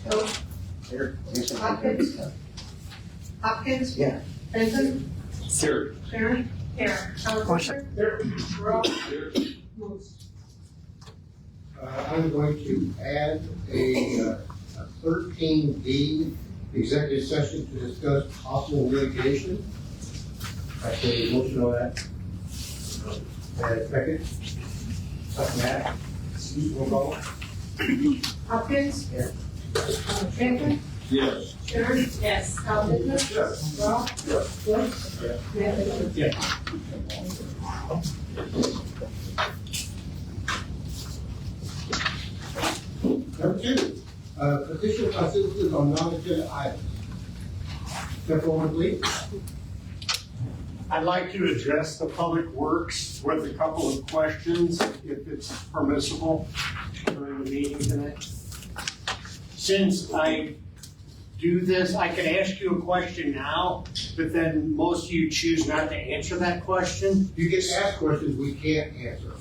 Hill. Here. Hopkins. Hopkins. Yeah. Benson. Here. Sharon. Here. Howard. Here. Rob. Moose. I'm going to add a 13D executive session to discuss possible litigation. I say motion on that. And second. Second that. Roll call. Hopkins. Here. Benson. Yes. Sharon. Yes. Howard. Yes. Rob. Yes. Woods. Yes. Matt. Number two, petition by citizens on non-agenda items. Step forward, please. I'd like to address the Public Works with a couple of questions, if it's permissible, during the meeting tonight. Since I do this, I can ask you a question now, but then most of you choose not to answer that question. You get asked questions we can't answer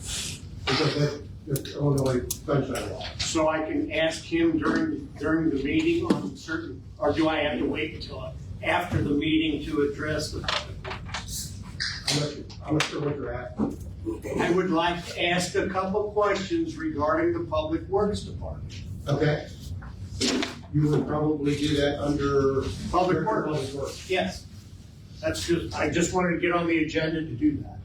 because that's Illinois sunshine law. So I can ask him during the meeting on certain, or do I have to wait until after the meeting to address the Public Works? I'm not sure what you're asking. I would like to ask a couple questions regarding the Public Works Department. Okay? You would probably do that under Public Public Works. Works. Yes. I just wanted to get on the agenda to do that.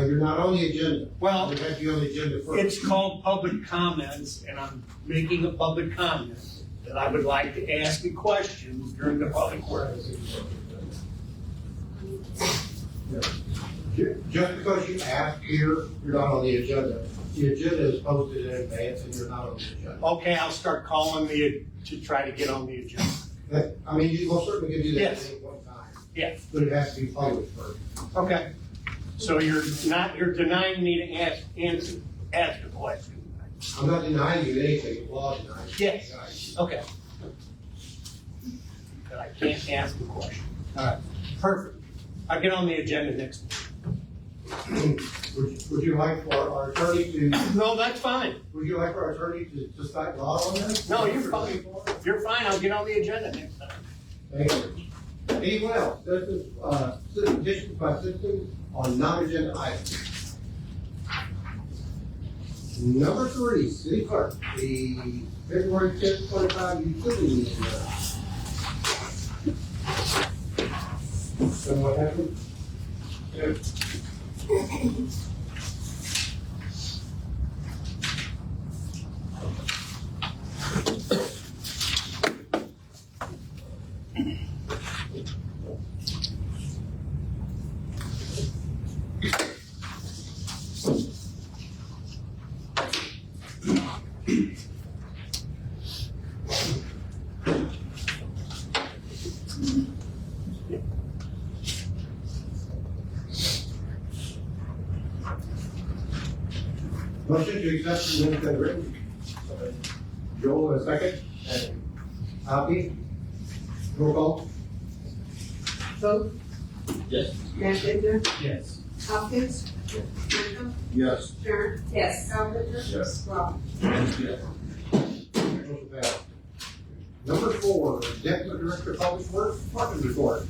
You're not on the agenda. Well, You have to be on the agenda first. it's called public comments, and I'm making a public comment that I would like to ask a question during the Public Works. Just because you ask here, you're not on the agenda. The agenda is posted in advance and you're not on the agenda. Okay, I'll start calling to try to get on the agenda. I mean, you most certainly can do that Yes. at any one time. Yeah. But it has to be published first. Okay. So you're denying me to ask a question? I'm not denying you anything, the law denies. Yes. Okay. But I can't ask a question. All right. Perfect. I'll get on the agenda next week. Would you like for our attorney to, No, that's fine. would you like for our attorney to cite law on this? No, you're fine. You're fine. I'll get on the agenda next time. Thank you. Anyone else? Citizen petitions by citizens on non-agenda items. Number three, city clerk, the February 10th, 25 utility meeting. And what happened? Motion to accept the minutes as written. Joel, a second. Copy. Roll call. Vote. Yes. Matt Bittner. Yes. Hopkins. Benson. Yes. Sharon. Yes. Howard. Yes. Rob. Motion passed. Number four, Deputy Director of Public Works, Department report.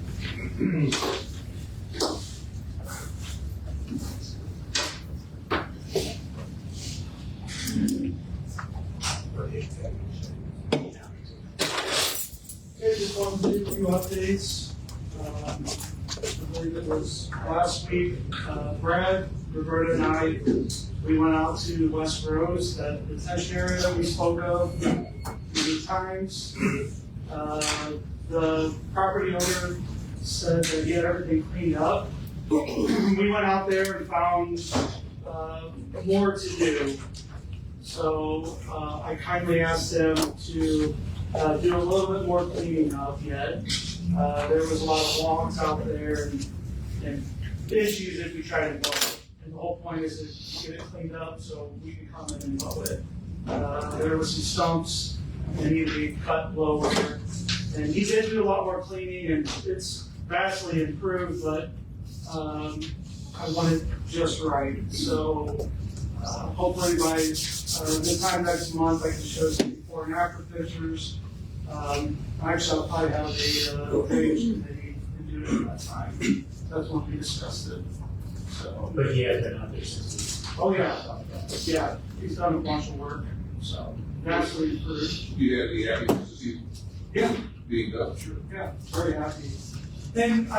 Okay, just wanted to give a few updates. I believe it was last week, Brad, Roberta, and I, we went out to West Rose, that detention area that we spoke of many times. The property owner said that he had everything cleaned up. We went out there and found more to do. So I kindly asked him to do a little bit more cleaning up yet. There was a lot of logs out there and issues if we try to mow it. And the whole point is to get it cleaned up so we can come in and mow it. There were some stumps that needed to be cut lower. And he did do a lot more cleaning and it's vastly improved, but I want it just right. So hopefully by this time next month I can show some before and after pictures. Actually, I'll probably have a drainage committee to do it at that time. That's when we discussed it, so. But he has been out there since Oh, yeah, he's done a bunch of work, so vastly improved. You happy to see Yeah, being done? sure, yeah, very happy. And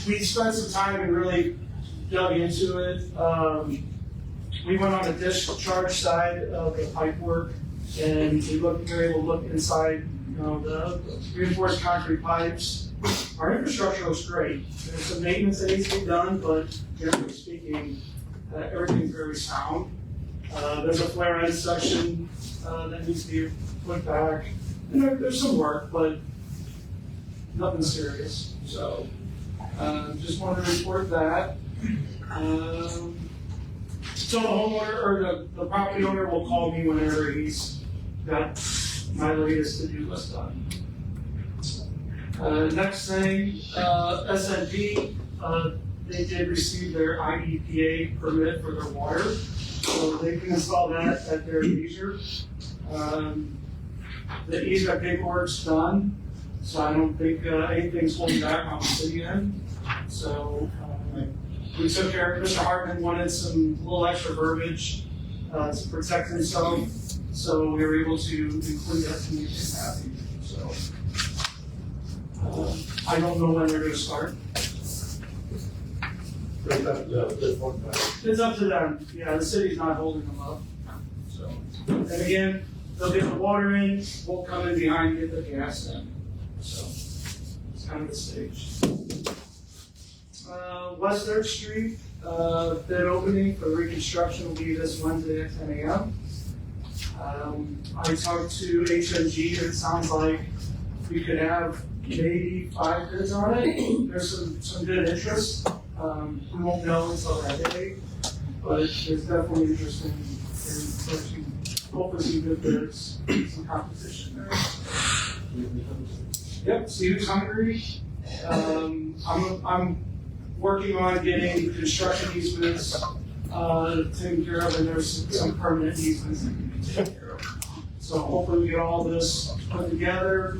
we spent some time and really dug into it. We went on the discharge side of the pipe work, and we were able to look inside, the reinforced concrete pipes. Our infrastructure looks great. There's some maintenance that needs to be done, but generally speaking, everything's very sound. There's a flare end section that needs to be put back, and there's some work, but nothing serious. So, just wanted to report that. So the homeowner or the property owner will call me whenever he's got my latest to-do list done. Next thing, SNP, they did receive their IEPA permit for their water, so they can install that at their leisure. The easement paperwork's done, so I don't think anything's holding back on the city end. So we took care of, Mr. Hartman wanted some little extra verbiage to protect himself, so we were able to include that to make him happy. So I don't know when they're going to start. It's up to them. Yeah, the city's not holding them up. So, and again, they'll get the water in, we'll come in behind and get the gas in. So it's kind of the stage. West 3rd Street, bid opening for the reconstruction will be this Wednesday at 10 a.m. I talked to HMG, and it sounds like we could have maybe 5 bids on it. There's some good interest. We won't know until that day, but there's definitely interest in pushing, hopefully some good bids, some competition there. Yep, see who's hungry. I'm working on getting construction easements taken care of, and there's some permanent easements that can be taken care of. So hopefully we get all this put together,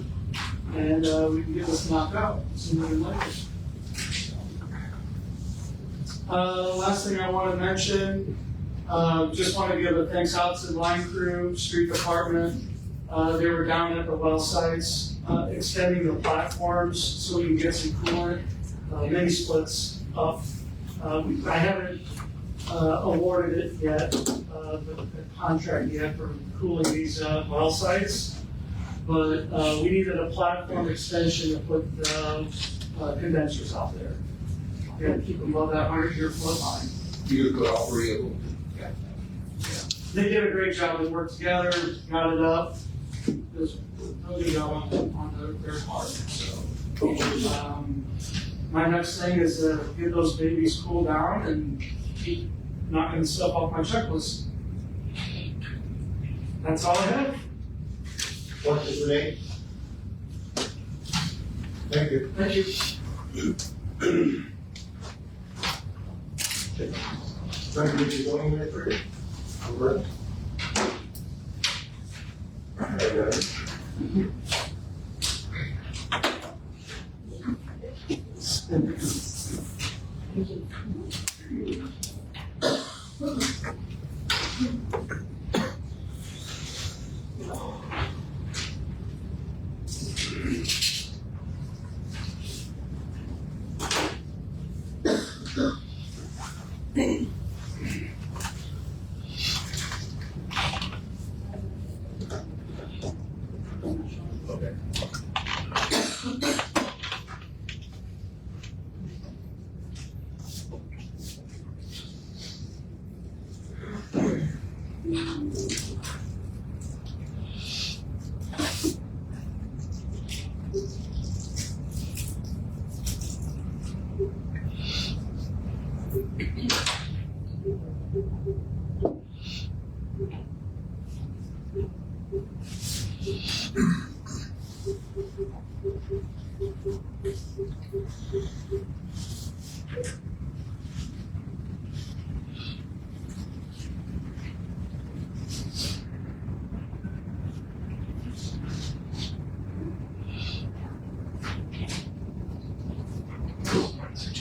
and we can get this knocked out sooner than later. Last thing I want to mention, just want to give a thanks out to the line crew, street department. They were down at the well sites, extending the platforms so we can get some coolant, mini splits up. I haven't awarded it yet, the contract yet for cooling these well sites, but we needed a platform extension to put condensers out there. We got to keep them above that 100-year flood line. You could all 3 of them. They did a great job. They worked together, got it up. It was really good job on their part. So, my next thing is to get those babies cooled down and keep knocking stuff off my checklist. That's all I have. What is the name? Thank you. Thank you. Trying to get you going in there for you. Over.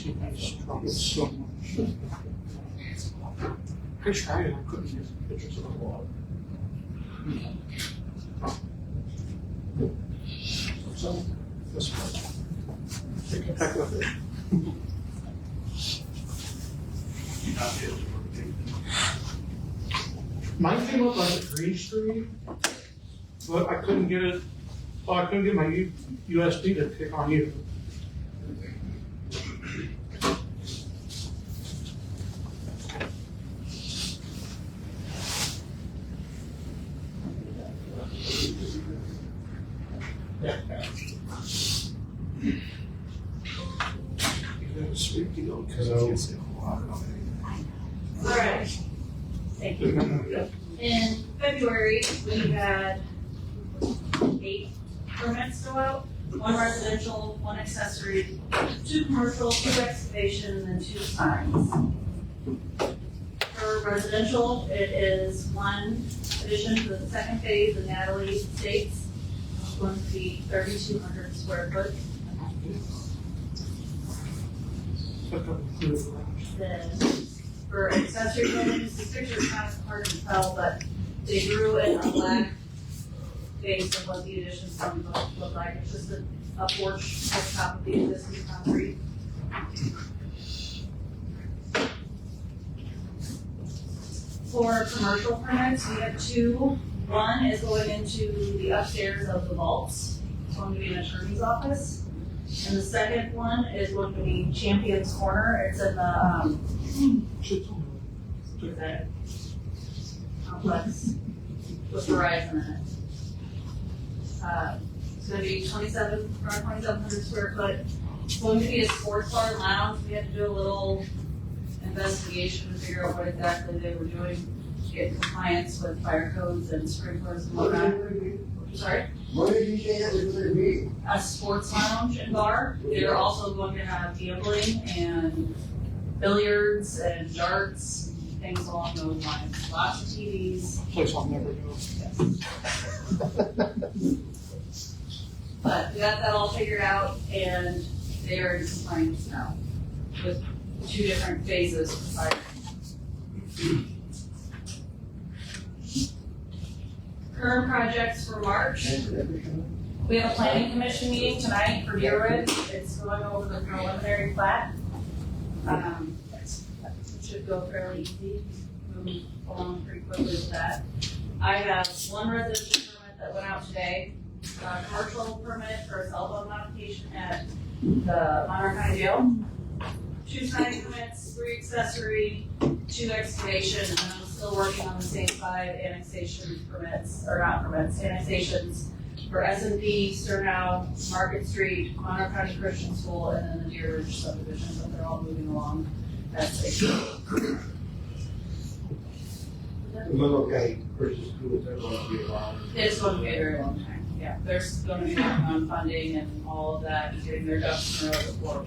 I struggled so much. I tried and I couldn't get pictures of the wall. So, this one. Take it back with it. Mine came up as a green screen, but I couldn't get it, well, I couldn't get my USB to pick on you. Alright. Thank you. In February, we had 8 permits go out, 1 residential, 1 accessory, 2 commercial, 2 excavation, and 2 signs. For residential, it is 1 addition to the second phase of Natalie Estates. It's going to be 3,200 square foot. Then for accessory buildings, the picture's kind of hard to tell, but they drew in a black base of what the addition's going to look like. It's just a porch on top of the existing concrete. For commercial permits, we have 2. One is going into the upstairs of the vaults. It's going to be an attorney's office. And the second one is going to be Champion's Corner. It's in the, that complex with Verizon in it. It's going to be around 2,700 square foot. It's going to be a sports bar and lounge. We had to do a little investigation to figure out what exactly they were doing to get compliance with fire codes and sprinklers and whatnot. Sorry? What did you say that was gonna be? A sports lounge and bar. They're also going to have gambling and billiards and darts, and things along those lines. Lots of TVs. Place I'll never go. But we got that all figured out, and they are in compliance now with 2 different phases of fire. Current projects for March. We have a planning commission meeting tonight for Deer Ridge. It's going over the preliminary plat. It should go fairly easy, move along pretty quickly with that. I have 1 residential permit that went out today, a commercial permit for a cell phone modification at the Monroe County Jail. 2 sign permits, 3 accessory, 2 excavation, and I'm still working on the same 5 annexation permits, or not permits, annexations for S&P, Sternow, Market Street, Monroe County Christian School, and then the Deer Ridge subdivision, but they're all moving along. That's it. Monroe County Christian School, they're going to be around. It's going to be a very long time, yeah. They're going to be working on funding and all of that, and getting their ducks in a row before.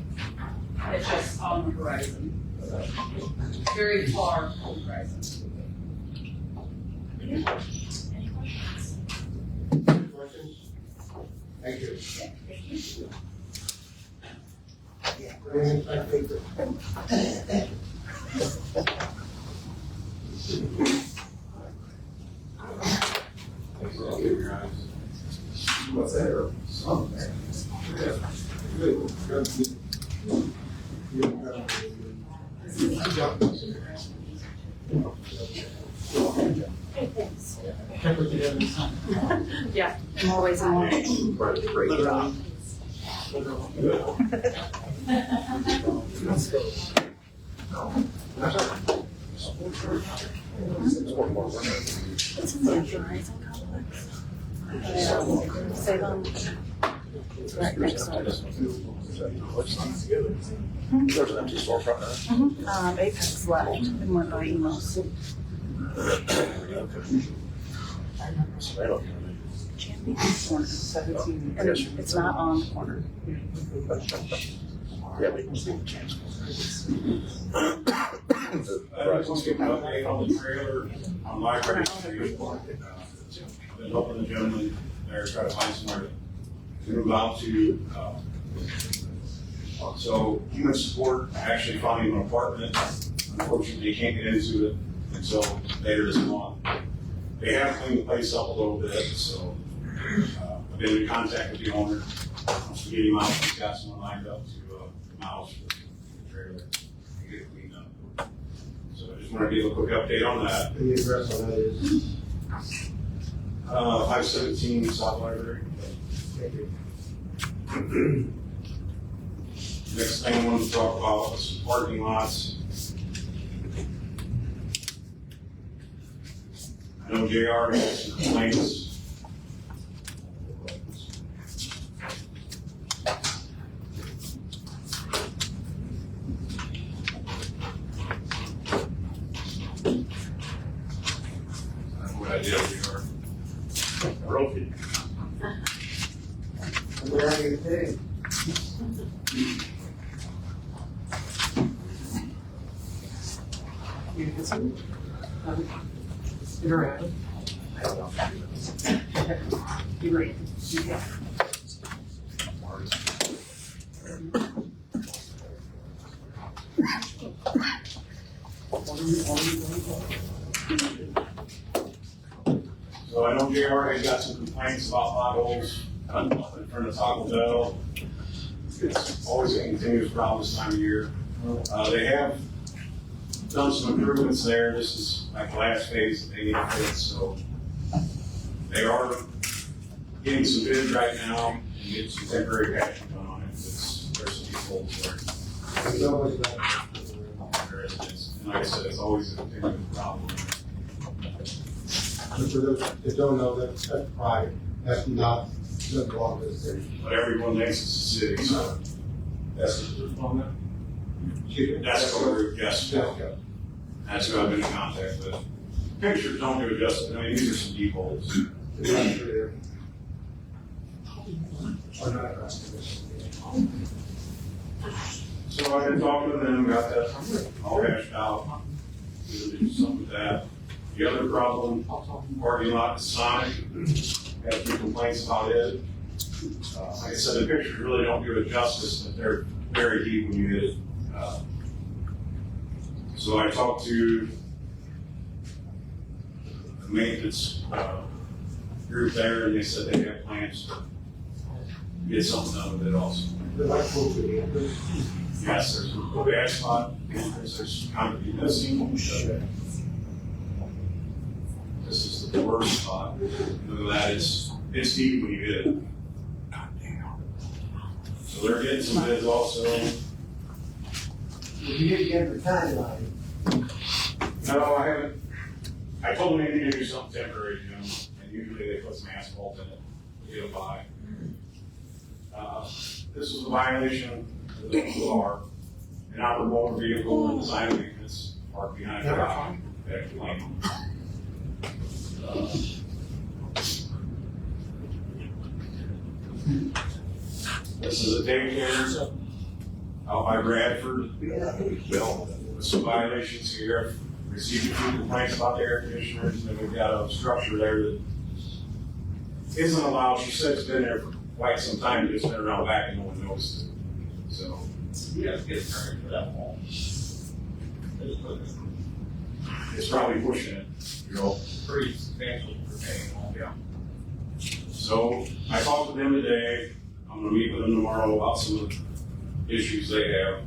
It's just on the horizon, so very far on the horizon. Any questions? Questions? Thank you. Thank you. What's that? Yeah, more ways than one. Great job. Right next door. There's an empty storefront there. Apex left and went by emails. Champion's Corner, 17, and it's not on the corner. Yeah, we can see the chance. Just want to give an update on the trailer on Library Street. Been helping the gentleman there try to find somewhere to move out to. So human support actually found him an apartment. Unfortunately, he can't get into it until later this month. They have cleaned the place up a little bit, so I've been in contact with the owner. Wants to get him out. He's got someone lined up to come out for the trailer and get it cleaned up. So I just want to give a quick update on that. The address on that is, 517 South Library. thank you. Next thing I want to talk about is parking lots. I know JR has some complaints. I don't know what I did, JR. Broken. We're having a thing. So I know JR has got some complaints about potholes in front of Taco Bell. It's always a continuous problem this time of year. They have done some improvements there. This is like the last phase that they need to fix, so they are getting some bids right now and getting some temporary patching done on it. There's some holes there. There's always that. There is, and like I said, it's always a continuous problem. And for those that don't know, that's private, that's not, doesn't belong to the city. But everyone thinks it's a city, so that's that's what we're, yes. Yeah. That's who I've been in contact with. Pictures don't do it justice. I mean, these are some deep holes. It's not sure there. Or not, So I've been talking to them, got that all hashed out. We'll do something with that. The other problem, parking lot is Sonic. Had a few complaints about it. Like I said, the pictures really don't do it justice, but they're very deep when you hit it. So I talked to the maintenance group there, and they said they have plans to get something done with it also. they're like close to the entrance. Yes, there's a bad spot, there's concrete missing. This is the worst spot. Look at that, it's deep when you hit it. So they're getting some bids also. You didn't get the timeline. No, I haven't. I told them they need to do something temporary, Jim, and usually they put some asphalt in it to get it by. This was a violation of the law. An outboard motor vehicle and design maintenance parked behind the rock. This is a daycare out by Bradford. Bill, with some violations here. Received a few complaints about the air conditioners, and we've got a structure there that isn't allowed. She said it's been there for quite some time, it's been around back and no one noticed it. So, You have to get a permit for that wall. it's probably pushing it, you know. Pretty substantial for paying all. Yeah. So, I talked with them today. I'm gonna meet with them tomorrow about some of the issues they have.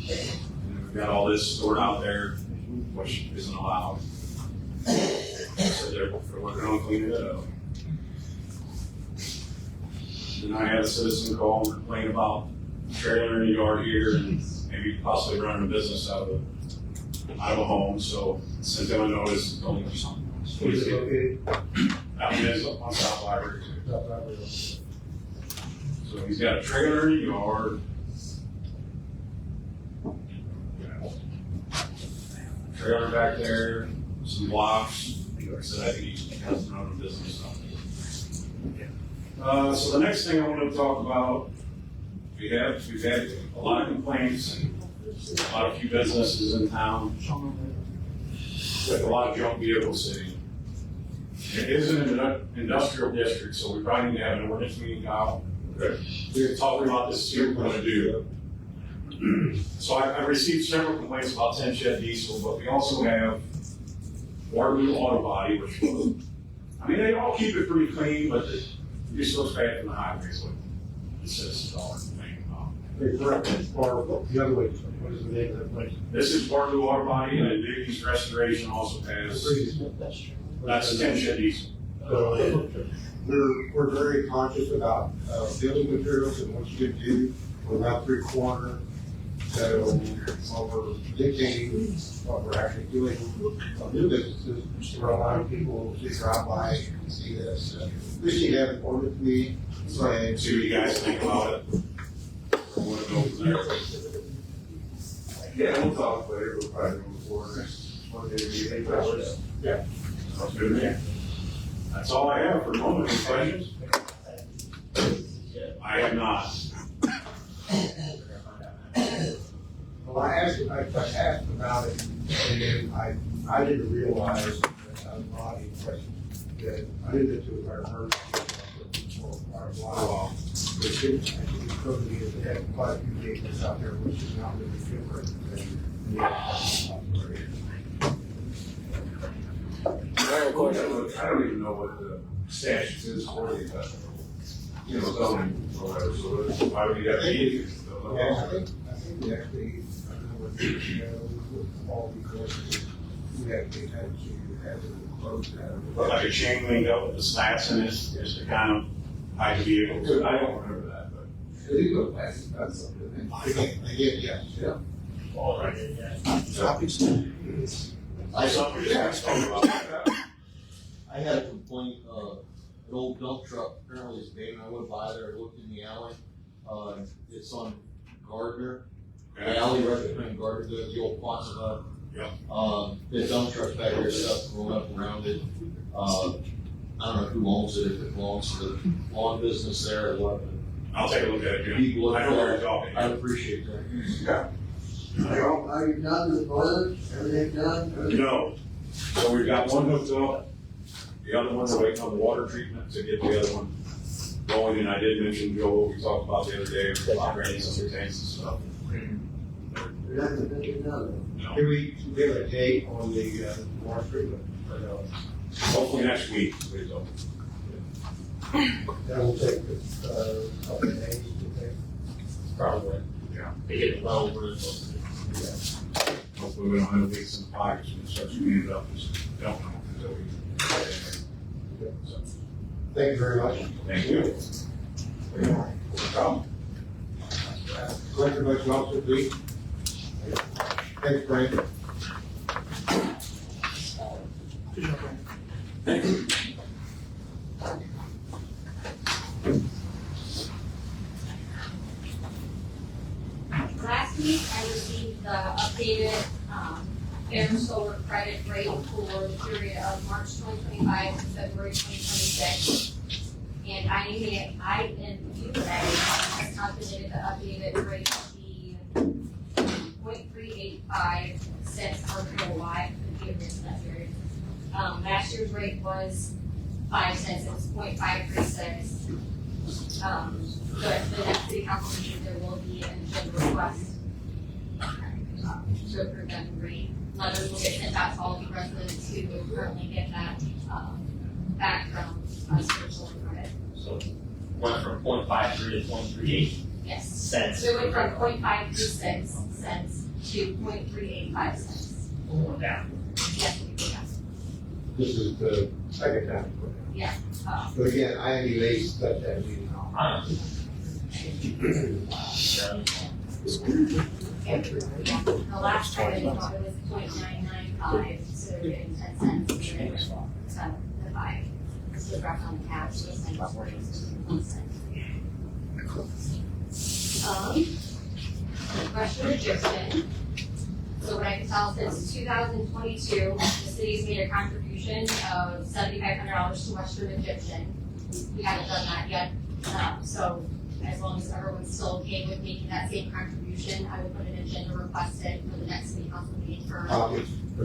And we've got all this stored out there, which isn't allowed. So they're working on cleaning it up. And I had a citizen call and complain about a trailer in the yard here and maybe possibly running a business out of a home, so sent them a notice. Told them Is it located? that one is up on South Library too. South Library. So he's got a trailer in the yard. Trailer back there, some blocks. Like I said, I think he has run a business out there. So the next thing I wanted to talk about, we've had a lot of complaints and a lot of few businesses in town with a lot of junk vehicles sitting. It is an industrial district, so we probably need to have an ordinance meeting out We're talking about this, see what we're gonna do. So I've received several complaints about 10 shed diesel, but we also have Waterloo Auto Body, which, I mean, they all keep it pretty clean, but it just looks bad from the highways, what the citizens all complaining about. They correct it, or the other way, what is the name of that place? This is Waterloo Auto Body, and then Dickey's Restoration also has, that's 10 shed diesel. So, we're very conscious about, building materials and what you can do. We're not three-quarter. So, while we're dictating what we're actually doing on new businesses, there are a lot of people who drop by and see this. Appreciate having informed with me, See what you guys think about it. Or wanna go from there. Yeah, we'll talk later, we'll probably move forward next Monday, maybe 8 hours. Sounds good to me. That's all I have for the moment. Any questions? I have not. Well, I asked about it, and then I didn't realize that I was not in question. That I knew that there was our emergency for quite a while. But it didn't actually occur to me that they had quite a few vehicles out there, which is not really different than the operation. I don't even know what the statute is for the, zoning or whatever, so why do we have meetings? Yeah, I think we actually, I don't know what with all the courses, we actually had to close that. Like a chain link up with the slats in it, just to kind of hide the vehicle. I don't remember that, but. These look like that's something. Again, yes. Yeah. All right. I saw, I had a complaint, an old dump truck, apparently it's big, I went by there, I looked in the alley, it's on Gardner. The alley right between Gardner, the old Quonset hut. Yeah. The dump truck back there, stuff rolling up around it, I don't know who owns it, if it belongs to the lawn business there or what. I'll take a look at it, Jim. People I know where you're talking. I appreciate that. Yeah. Are you done with boilers? Everything done? No. So we've got one hooked up. The other one, we're waiting on the water treatment to get the other one going. And I did mention, Joe, what we talked about the other day, operating some tanks and stuff. You're not gonna make it done. No. Can we give a date on the water treatment? Or no? Hopefully next week. Please don't. That will take a couple of days, you think? Probably. Yeah. They get it well over it. Hopefully we don't have leaks in the pockets when it starts cleaning it up. Just don't know until we. So, Thank you very much. thank you. No problem. Collector Budget Officer, please. Thanks, Brandon. Last week, I received the updated, air solar credit rate for the period of March 2025 to February 2026. And you has calculated the updated rate to be 0.385 cents per kilowatt for the year in that period. Last year's rate was 5 cents, it was 0.536. The next city council meeting, there will be an agenda request to approve that rate. Letters will get sent out to all the residents who currently get that, back from us for solar credit. So went from 0.53 to 0.38 Yes. cents. So it went from 0.536 cents to 0.385 cents. Down. Yes, we do that. This is the second time. Yeah. But again, I am late, but that meeting. The last time it was 0.995, so we're getting 10 cents. So the 5. So drop on the cap, so it's like 41 cents. Western Egyptian. So what I can tell, since 2022, the city's made a contribution of $7,500 to Western Egyptian. We haven't done that yet. So as long as everyone's still okay with making that same contribution, I would put an agenda request in for the next city council meeting for. Are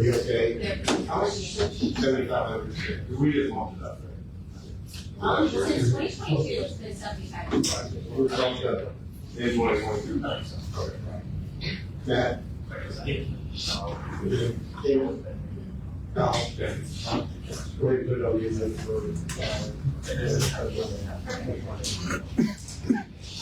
you okay? their- How much is it? 7,500. We didn't want it up there. Since 2022, it's been 7,500. We're talking about In 2022. that. No. We put it on the agenda for.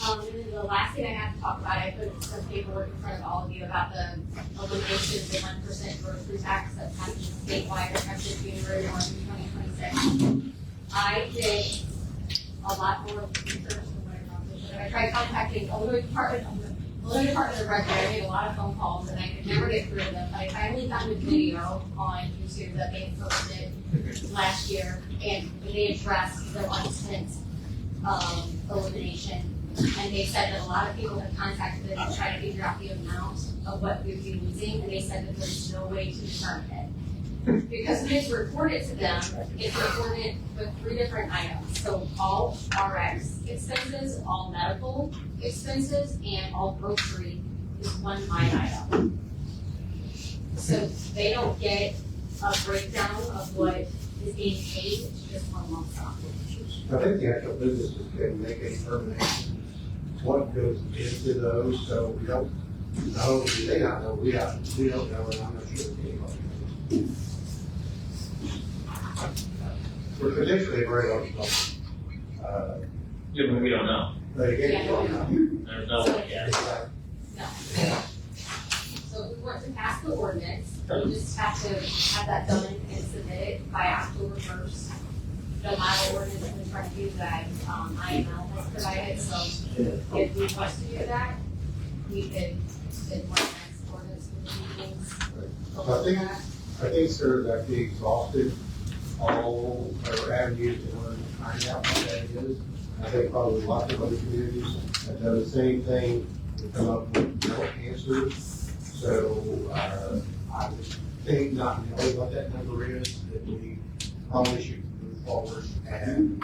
And then the last thing I have to talk about, I put some paperwork in front of all of you about the elimination of the 1% grocery tax that's happening statewide effective January 1, 2026. I did a lot more research than what I probably should have. I tried contacting Illinois Department of Revenue. I made a lot of phone calls and I could never get through to them. But I finally found a video on YouTube that they posted last year, and they addressed the 1% elimination. And they said that a lot of people have contacted them to try to figure out the amount of what you'd be losing, and they said that there's no way to determine it. Because when it's reported to them, it's reported with 3 different items. So all RX expenses, all medical expenses, and all grocery is one line item. So they don't get a breakdown of what is being paid, it's just one lump sum. I think the actual businesses can make a determination what goes into those, so we don't, not only do they not know, we don't know, and I'm not sure if anybody knows. We're potentially very much, Yeah, but we don't know. litigation. There's no way yet. No. So if we want to pass the ordinance, we just have to have that done and submit it by October 1st. The model ordinance in front of you that IML has provided, so if we want to do that, we could submit one next ordinance for the meetings. I think sort of that we exhausted all our avenues in order to find out what that is. I think probably lots of other communities have done the same thing, to come up with no answers. So, I would think not knowing what that number is, that we probably should move forward and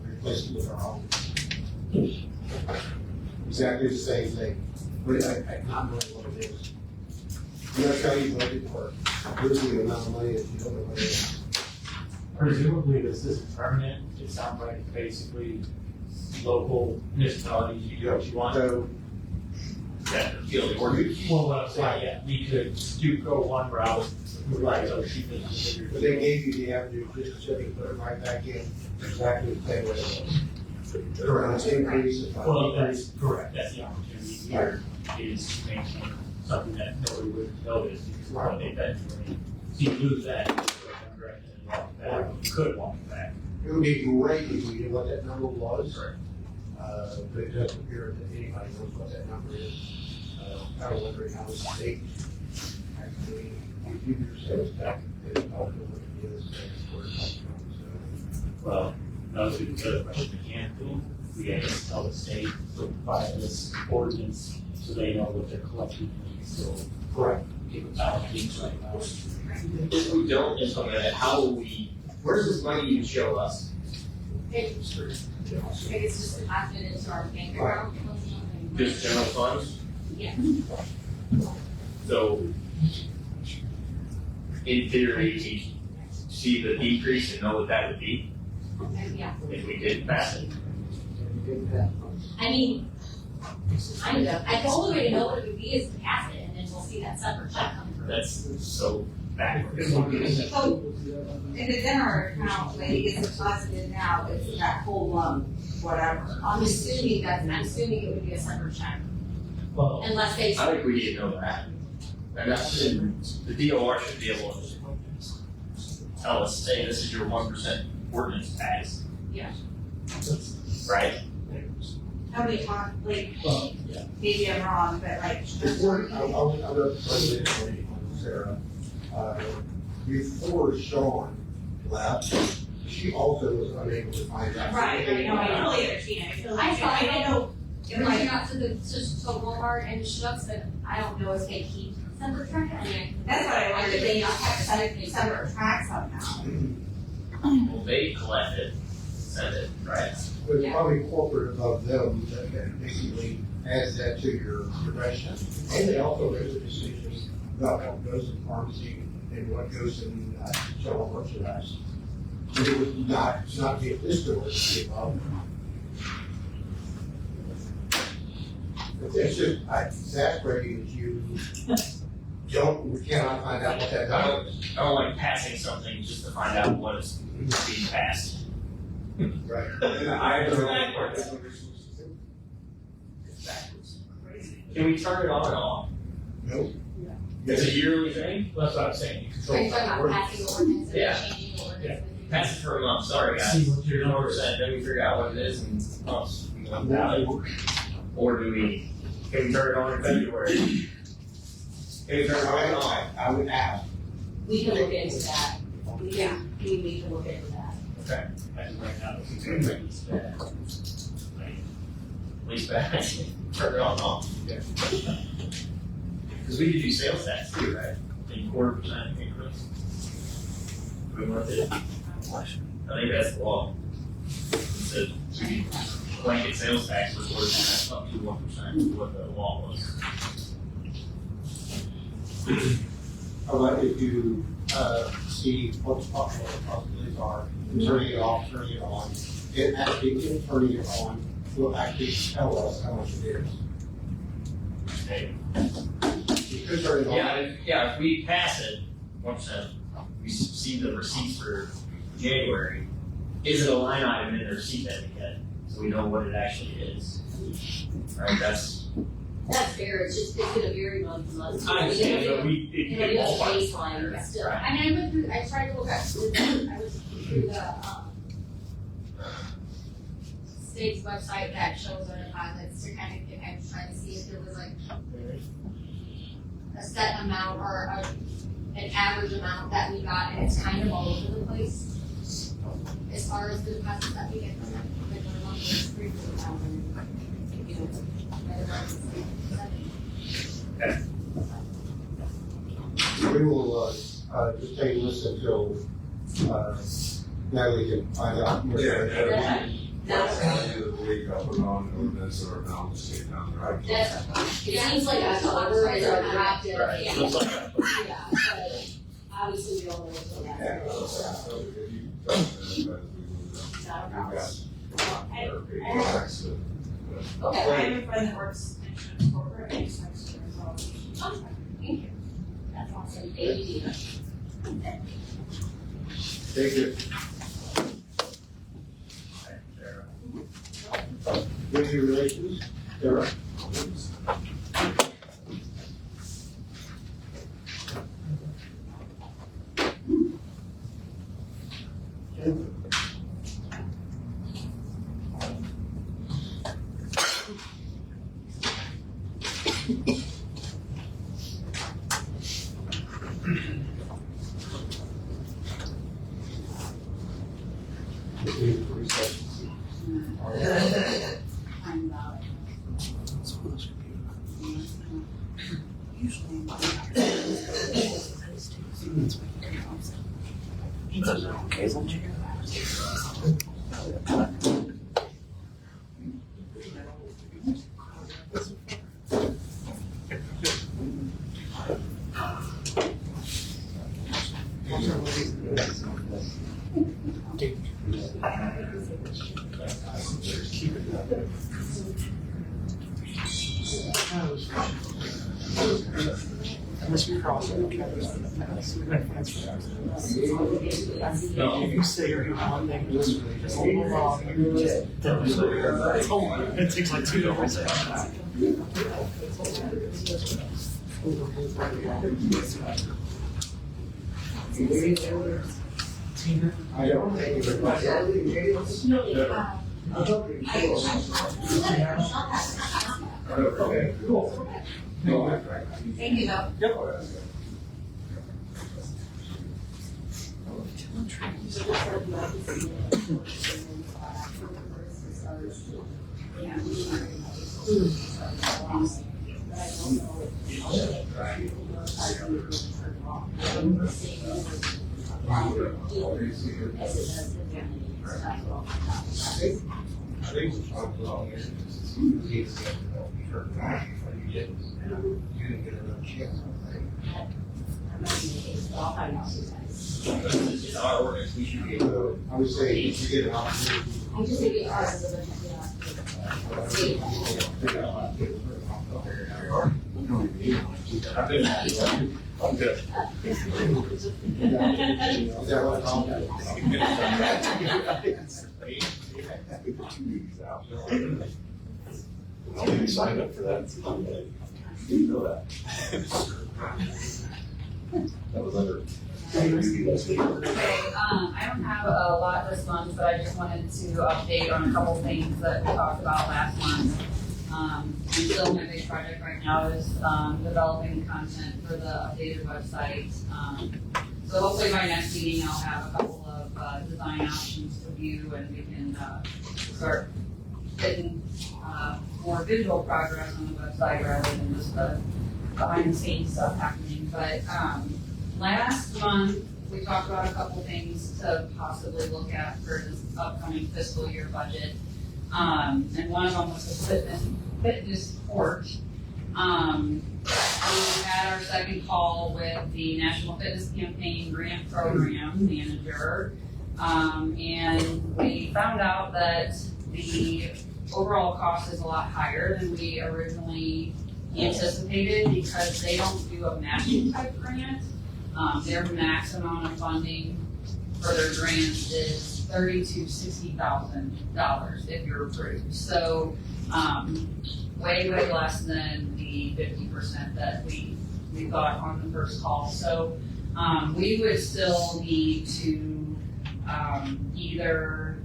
replace it with our own. Exactly the same thing, but I not knowing what it is. I'm not trying to budget for losing the amount of money if you don't know what it is. Presumably, this isn't permanent, it sounds like it's basically local municipalities, you do what you want. So, Yeah, feel the ordinance. Well, what I'm saying, yeah, we could go one route, right, so she could. but they gave you the avenue just to put it right back in exactly the same way it was. Around the increase. Well, that's correct, that's the opportunity here, is to maintain something that nobody would notice, because what they've been doing. So you lose that, you go one direction and walk back, you could walk back. It would be great if we knew what that number was. But it doesn't appear that anybody knows what that number is. I was wondering how the state actually, if you do sales tax, they don't know what it is, and where it comes from, Well, those who do it, but we can't do, we have to tell the state to provide this ordinance, so they know what they're collecting, so. Correct. People allocating right now. If we don't implement it, how will we, where does this money even show us? It's just deposited into our bank account. Just general funds? Yeah. So, in theory, we see the decrease and know what that would be Yeah. if we did pass it. I mean, kind of. The only way to know what it would be is to pass it, and then we'll see that separate check come through. That's so backwards. So, if it's in our account, like it gets deposited now, it's that whole lump, whatever. I'm assuming it would be a separate check, Well, unless they. I think we need to know that. And that's, the DOR should be able to tell us, hey, this is your 1% ordinance tax. Yeah. Right? How many times, like, well, yeah. maybe I'm wrong, but like. Before, I'll president on Sarah. Before Sean left, she also was unable to find out. Right, I know, I totally understand. I thought, I don't know, It when might I got to Walmart and Schnucks, but I don't know if they keep separate track, I mean. That's what I wondered, they not have Separate- separate tracks somehow. Well, they collect it, send it, right? But it's probably corporate above them that basically adds that to your progression. And they also make the decisions about what goes in pharmacy and what goes in general merchandise. but it would not be this door. It's just exasperating that we cannot find out what that number is. I don't like passing something just to find out what is being passed. Right. And I don't know. It's backwards. Can we turn it on and off? Nope. It's a yearly thing? That's what I'm saying, you Are control. you talking about passing the ordinance Yeah. and changing the ordinance? Yeah. with you? Pass it for a month, sorry guys. See what you're doing. 100%, then we figure out what it is and months. Or do we, can we turn it on in February? Can we turn it on and off? I would ask. We can look into that. We need to look into that. Okay. As of right now, it's bad. At least bad. Turn it on and off. Because we could do sales tax too, right? In 1/4% increase. We want to, I think that's the law. So we blanket sales tax for 1/4% up to 1% is what the law was. How about if you, see what the possibilities are, and turning it off, turning it on, it actually, in turning it on, will actually tell us how much it is. Okay. You could turn it on. Yeah, if we pass it, 1%, we see the receipts for January, is it a line item in the receipt that we get? So we know what it actually is. Right, that's fair, it's gonna vary month to month. I understand, but we, it It'll can be a ballpark. baseline, but still. Right. I mean, I went through, I tried to look at, I was through the, state's website that shows our deposits to kind of get, I was trying to see if there was like a set amount or an average amount that we got, and it's kind of all over the place. As far as the deposits that we get from them, like one month is 3,000, you know, right around 7. We will, just take this until, Natalie can find out more. Yeah. That's how you do the week up and on, ordinance or down the state down the right. It seems like a cover is our practice, Right. Looks like that. yeah, but obviously we don't know what Yeah, that is. so if you don't, then we Not a got problem. tax. Okay. I have a friend that works in insurance corporate, and he's next to her as well. Thank you. That's awesome, thank you. Thank you. Community relations, Sarah? Unless we cross it, okay. No. If you say you're doing one thing, just hold along, it takes like 2 hours. Tina? I don't think you very much. Okay, cool. No, Thank you, though. I think it's probably You didn't get another chance, I think. So I'll find out who that is. But it's our ordinance, we should be able to. I would say if you get an opportunity. I just think it ours is a bit, I'm good. Is that what it's called? I don't even sign up for that. You know that. That was under. Okay, I don't have a lot this month, but I just wanted to update on a couple things that we talked about last month. And still my big project right now is, developing content for the updated website. So hopefully by next meeting, I'll have a couple of, design options to view and we can, start getting, more visual progress on the website rather than just the behind the scenes stuff happening. But, last month, we talked about a couple things to possibly look at for this upcoming fiscal year budget. And one of them was the fitness court. We had our second call with the National Fitness Campaign Grant Program Manager. And we found out that the overall cost is a lot higher than we originally anticipated because they don't do a matching type grant. Their max amount of funding for their grants is $30,000 to $60,000 if you're approved. So, way less than the 50% that we got on the first call. So, we would still need to, either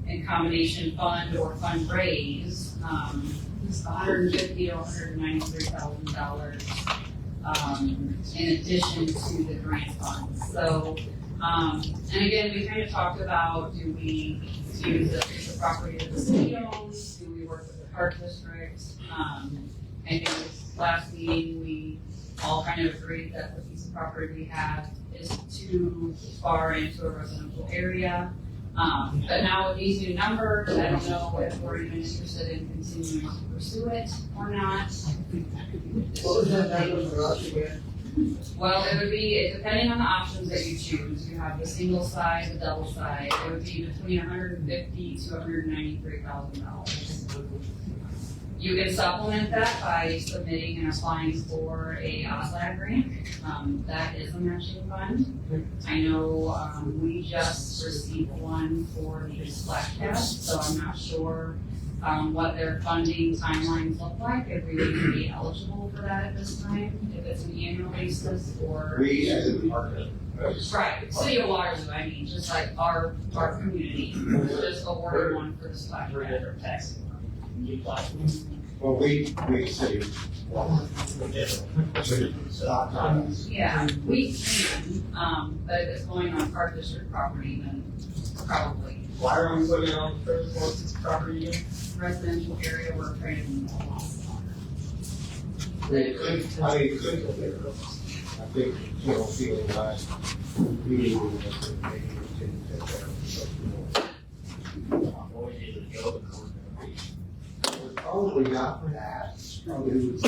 in combination fund or fundraise, $150,000 to $193,000. In addition to the grant funds. So, and again, we kind of talked about, do we use the piece of property that the city owns? Do we work with the park district? I think this last meeting, we all kind of agreed that the piece of property we have is too far into a residential area. But now with these new numbers, I don't know if we're even interested in continuing to pursue it or not. What was that number for us again? Well, it would be, depending on the options that you choose, you have the single side, the double side, it would be between $150,000 to $193,000. You can supplement that by submitting and applying for a OSLAD grant. That is a matching fund. I know, we just received one for the splash pad, so I'm not sure what their funding timelines look like, if we would even be eligible for that at this time, if it's an annual basis or. We as a department. Right, City of Waterloo, I mean, just like our community, just awarded one for the splash pad. Well, we say. Yeah, we can, but if it's going on park district property, then probably. Why are we putting it on the third floor property again? Residential area we're afraid of. I think, I think, you know, feeling last meeting, we maybe we can take care of something more. What we need to go to court. Probably not for that, probably would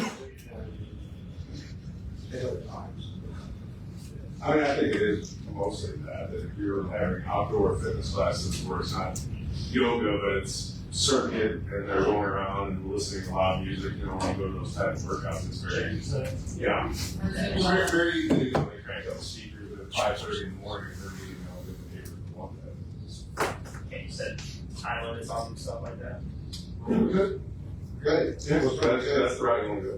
fail times. I mean, I think it is mostly that if you're having outdoor fitness classes where it's not yoga, but it's circuit and they're going around and listening to loud music, you know, when you go to those type of workouts, it's very, yeah. It's very, very easy to go and crank up the speakers at 5:30 in the morning, they're meeting, you know, with the neighbor who want that. Okay, you said time limits on some stuff like that. Good. Good. Yeah, that's the right one to go.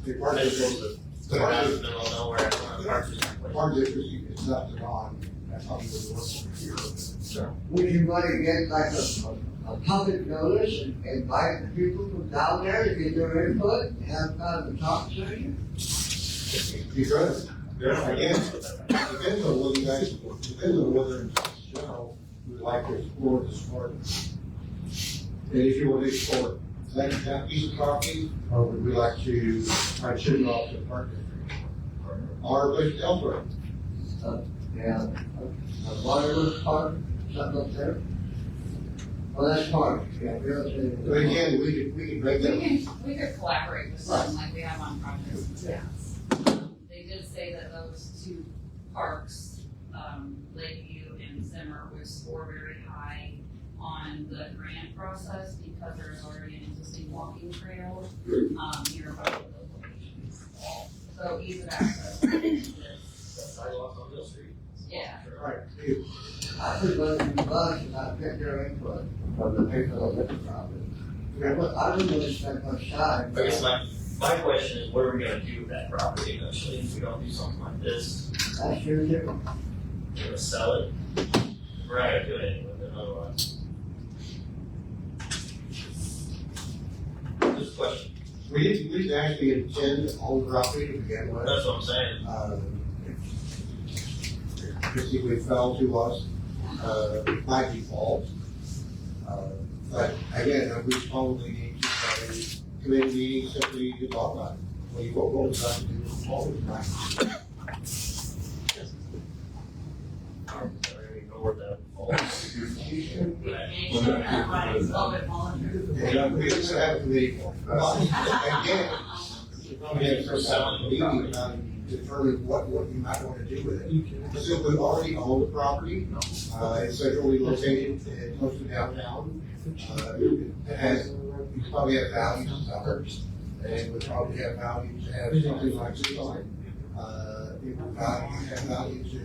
The part is, The part of the middle of nowhere, parts are. part is, it's not the on, that's how we would work here. So, Would you want to get like a public notice and invite the people from down there to get their input, and have kind of a talk session? you could. Yeah. Again, depends on what you guys, depends on whether in general, would like to explore this part. And if you want to explore that piece of property, or would we like to try to ship it off to the park district? Or place elsewhere? Yeah, Waterloo Park, something up there. Well, that's park, yeah, really. But again, we could break that. We could collaborate with them like we have on projects in the past. They did did say that those two parks, Lakeview and Zimmer, would score very high on the grant process because there's already an existing walking trail, nearby those locations. So ease of access. Sidewalks on Mill Street. Yeah. Right. I was going to bus and I picked their input from the people that live around it. I wouldn't really spend much time. I guess my question is, what are we gonna do with that property eventually if we don't do something like this? That's your difference. We're gonna sell it? We're not gonna do it anyway, but otherwise. Just a question. We didn't actually intend to own property to begin with. That's what I'm saying. Basically fell to us, by default. But again, we probably need to have a committee meeting simply to talk about it. What we're trying to do is follow it, right? I don't even know where that falls. Yeah, we just have a committee for it. But again, we probably have some kind of meeting to determine what you might want to do with it. Because if we already own the property, it's centrally located and close to downtown, it has, you probably have value to sellers, and would probably have value to have something like this on it. It would have value to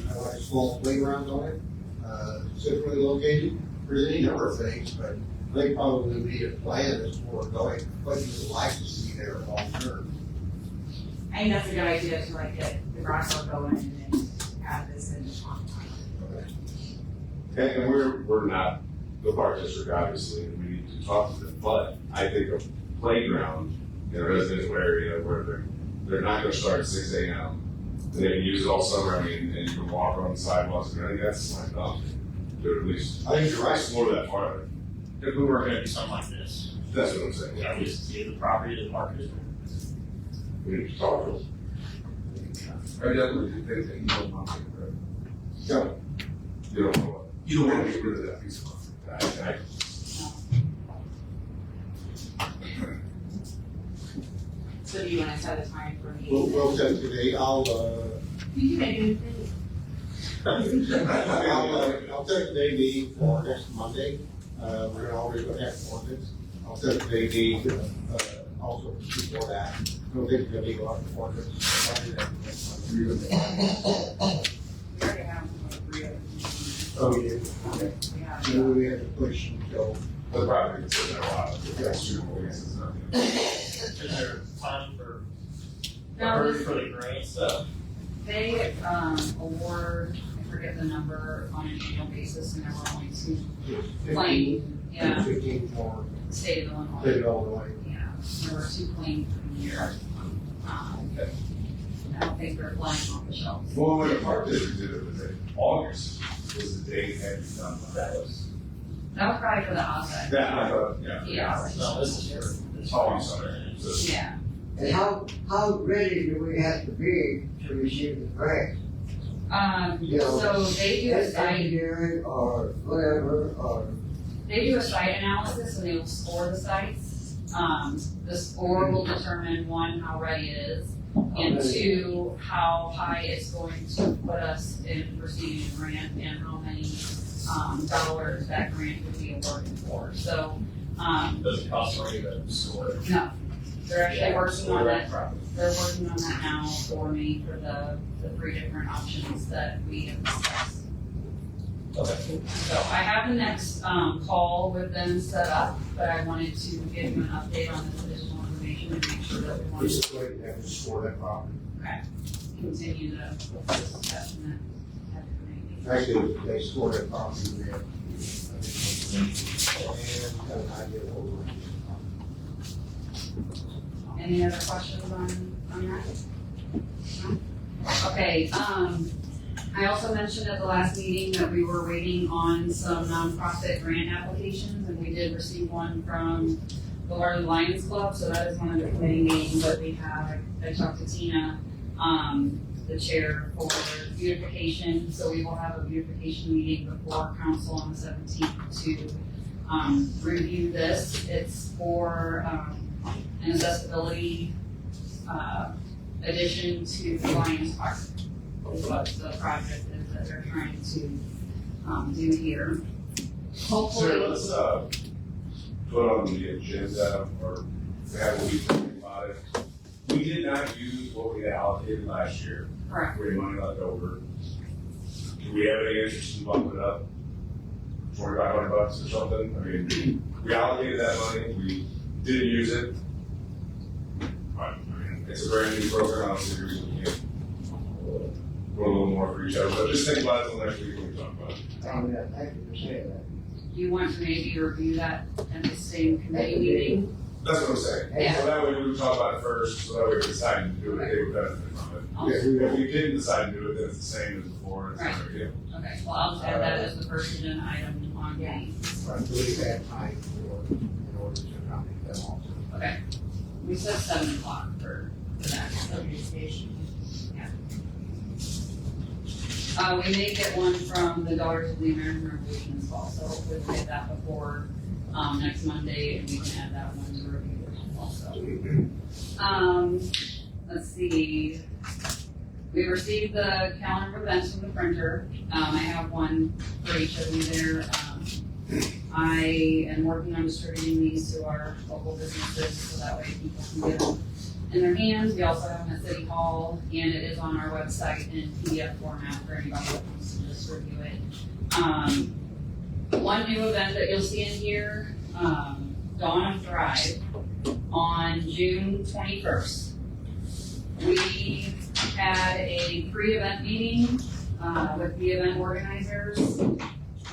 have a small playground on it, centrally located. There's any number of things, but they probably need a plan as to where we're going, what you would like to see there long term. I think that's a good idea to like get the grass going and then have this in the talk. And we're not the park district, obviously, and we need to talk to them, but I think a playground in a residential area where they're not gonna start at 6 AM. And they can use it all summer, I mean, and you can walk on the sidewalks, and I think that's like, to at least, I think you're right. explore that farther. If we were gonna do something like this, That's what I'm saying. yeah, we just give the property to the park district. We need to talk to them. Or definitely do things that you don't want to, right? So, You don't know what. You don't want to get rid of that piece of property. So do you wanna set a time for me? we'll set today, I'll You can make anything. I'll set today meeting for next Monday. We're gonna already look at ordinance. I'll set today meeting, also before that. I don't think it's gonna be a lot of ordinance. We already have three other. Oh, yeah, okay. We have, So we have to push until, The property can sit there a while, that's true, I guess it's not. Is there time for the grant stuff? They, award, I forget the number, on an annual basis, and there were only two 15, yeah, 15 for state of Illinois. state of Illinois. Yeah, there were two claims per year. I don't think they're flying off the shelves. Well, when the park district did it, was it August, was the date had you done that? That was probably for the outside. That, I thought, yeah. Yeah. No, this is for this. Oh, I'm sorry. So- Yeah, And how ready do we have to be to receive the grant? You know, so they do a site, engineering or whatever, or they do a site analysis and they will score the sites. The score will determine, one, how ready it is, and two, how high it's going to put us in receiving a grant and how many, dollars that grant would be awarded for. So, Does it cost money to score? no, they're actually working on that. Property. They're working on that now for me for the three different options that we have discussed. Okay. So I have the next, call with them set up, but I wanted to give you an update on this additional information and make sure that we want We to just wait and have to score that property. continue the discussion that had been made. Actually, they scored that property there. And got an idea of what we're doing. Any other questions on that? No? Okay, I also mentioned at the last meeting that we were waiting on some nonprofit grant applications, and we did receive one from the Waterloo Lions Club, so that is one of the committee meetings that we have. I talked to Tina, the chair for beautification, so we will have a beautification meeting before council on the 17th to review this. It's for an accessibility addition to Lions Park. Is what the project is that they're trying to, do here. Hopefully. So let's, put on the agenda or have a week to think about it. We did not use what we allocated last year. Correct. We had money left over. Do we have any interest in bumping it up? $2,500 or something? I mean, we allocated that money, we didn't use it. But, I mean, it's a brand new program, I don't see a reason we can't go a little more for each other, but just think about it till next week when we talk about it. Thank you for saying that. You want to maybe review that at the same committee meeting? That's what I'm saying. Yeah. So that way we would talk about it first, so that way we decide to do it, they would benefit from it. If we didn't decide to do it, then it's the same as before, it's not a big deal. Okay, well, I'll just add that as the first agenda item on the, I believe that time in order to accommodate them also. okay. We said 7 o'clock for that, so we may get one from the Daughters of the American Revolution as well, so hopefully we'll get that before, next Monday, and we can add that one to review also. Let's see. We received the calendar of events from the printer. I have one for each of you there. I am working on distributing these to our local businesses, so that way people can get them in their hands. We also have them at City Hall, and it is on our website in PDF format for anybody that wants to just review it. One new event that you'll see in here, Dawn of Thrive, on June 21st. We had a pre-event meeting with the event organizers.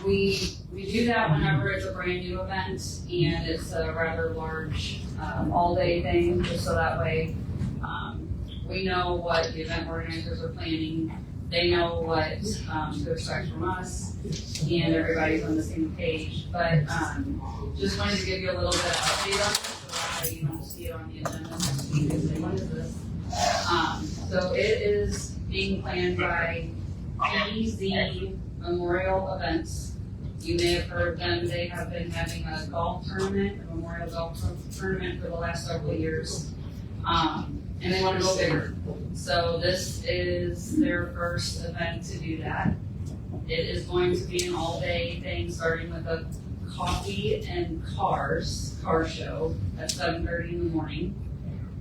We do that whenever it's a brand new event and it's a rather large all-day thing, just so that way we know what the event organizers are planning. They know what to expect from us, and everybody's on the same page. But just wanted to give you a little bit of update on this, so that you don't see it on the agenda next week and say, what is this? So it is being planned by PZ Memorial Events. You may have heard of them. They have been having a golf tournament, a memorial golf tournament for the last several years. And they want to go bigger. So this is their first event to do that. It is going to be an all-day thing, starting with a coffee and car show at 7:30 in the morning.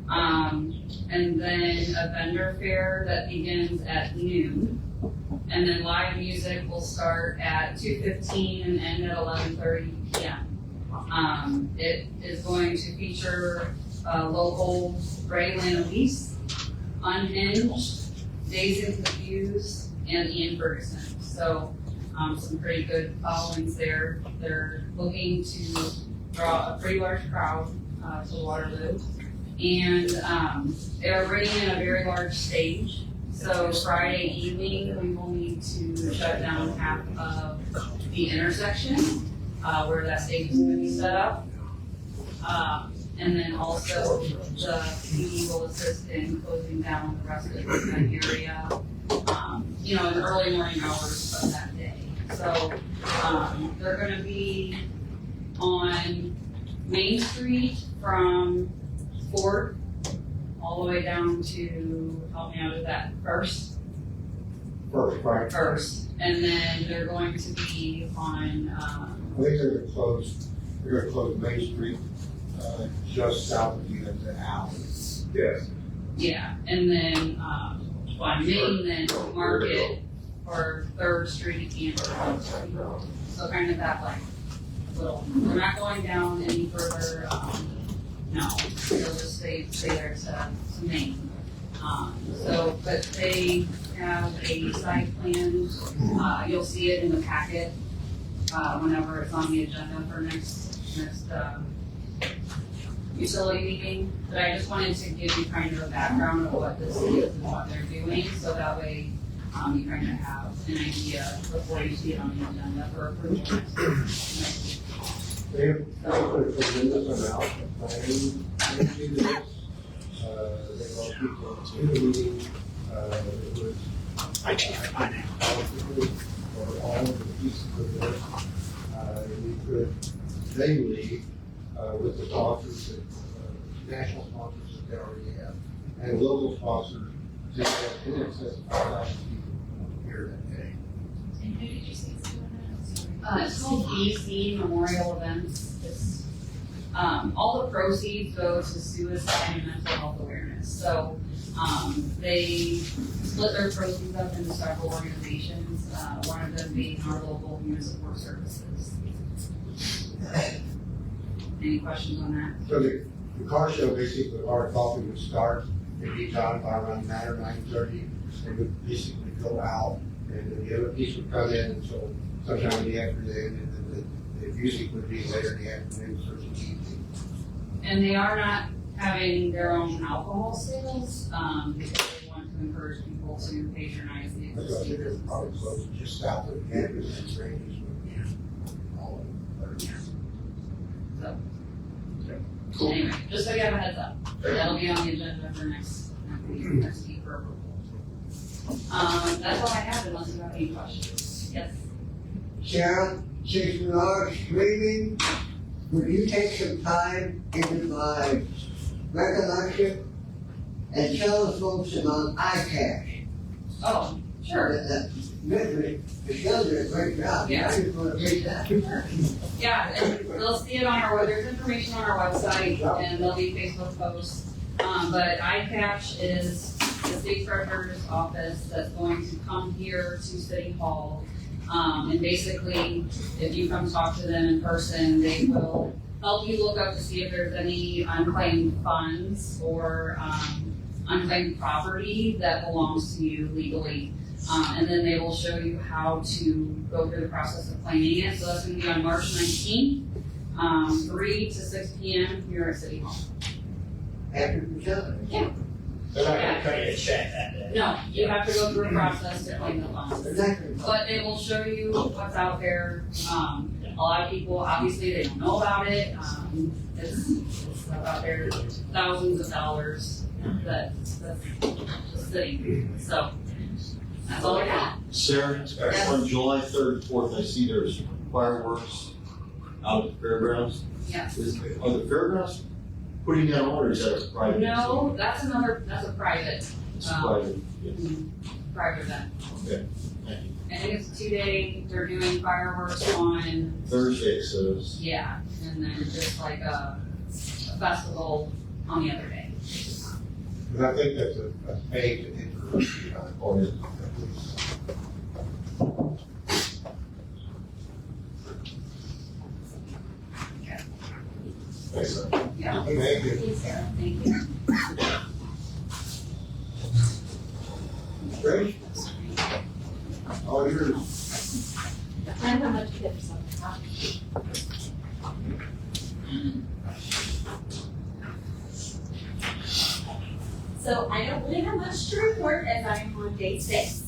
And then a vendor fair that begins at noon. And then live music will start at 2:15 and end at 11:30 p.m. It is going to feature local Ray Lanelise, Unhinged, Dazed and Confused, and Ian Ferguson. So some pretty good followings there. They're looking to draw a pretty large crowd to Waterloo. And they're bringing in a very large stage. So Friday evening, we will need to shut down half of the intersection where that stage is going to be set up. And then also the PD will assist in closing down the rest of the event area, in the early morning hours of that day. So they're going to be on Main Street from 4th all the way down to, help me out with that, First. And then they're going to be on, I think they're gonna close Main Street, just south of you, that's an alley. Yes. yeah, and then, on Main, then Market for 3rd Street and 4th Street. So kind of that like little, we're not going down any further, no, they'll just stay there to Main. But they have a site plan, you'll see it in the packet, whenever it's on the agenda for next utility meeting. But I just wanted to give you kind of a background of what this is and what they're doing, so that way, you kind of have an idea before you see it on the agenda for approval next week. They have put a tremendous amount of planning into this. They want people in the meeting, it was. For all of the pieces of this, we could daily, with the sponsors, national sponsors that they already have, and local sponsors, just had in excess of 5,000 people here that day. And who did you say is doing that? It's called BC Memorial Events. It's, all the proceeds go to suicide and mental health awareness. So, they split their proceeds up into several organizations, one of them being our local human support services. Any questions on that? So the car show, basically, our coffee would start at each time by around 9 or 9:30. They would basically go out, and then the other piece would come in until sometime in the afternoon, and then the music would be later in the afternoon, so the evening. And they are not having their own alcohol sales, because they want to encourage people to patronize the That's why existing they're businesses. probably close just south of the campus and Randy's would be all of Anyway, just so you have a heads up, that'll be on the agenda for next week for approval. That's all I have unless you have any questions. Yes? Sharon, since we are streaming, would you take some time into my recollection and tell the folks about iCash? Oh, sure. Michelle's did a great job. Yeah. I just want to take that. Yeah, and they'll see it on our, there's information on our website and there'll be Facebook posts. But iCash is the state treasurer's office that's going to come here to City Hall. And basically, if you come talk to them in person, they will help you look up to see if there's any unclaimed funds or, unclaimed property that belongs to you legally. And then they will show you how to go through the process of claiming it. So that's gonna be on March 19th, 3 to 6 p.m. here at City Hall. After Michelle? Yeah. They're not gonna cut you a check that day. No, you have to go through a process to claim the funds. Exactly. But it will show you what's out there. A lot of people, obviously, they don't know about it. It's out there, thousands of dollars that's just sitting. So that's all I got. Sarah, on July 3rd and 4th, I see there's fireworks out at the fairgrounds. Yes. Are the fairgrounds putting that on, or is that a private? No, that's a private, It's private, yes. private event. Okay, thank you. I think it's 2 day, they're doing fireworks on, Thursday, so it's, yeah, and then just like a festival on the other day. But I think that's a paid interest. oh, yeah. Thanks, sir. Yeah. Thank you. Thanks, Sarah. Thank you. Great. All yours. I don't have much to get for something. So I don't really have much to report as I'm on day 6.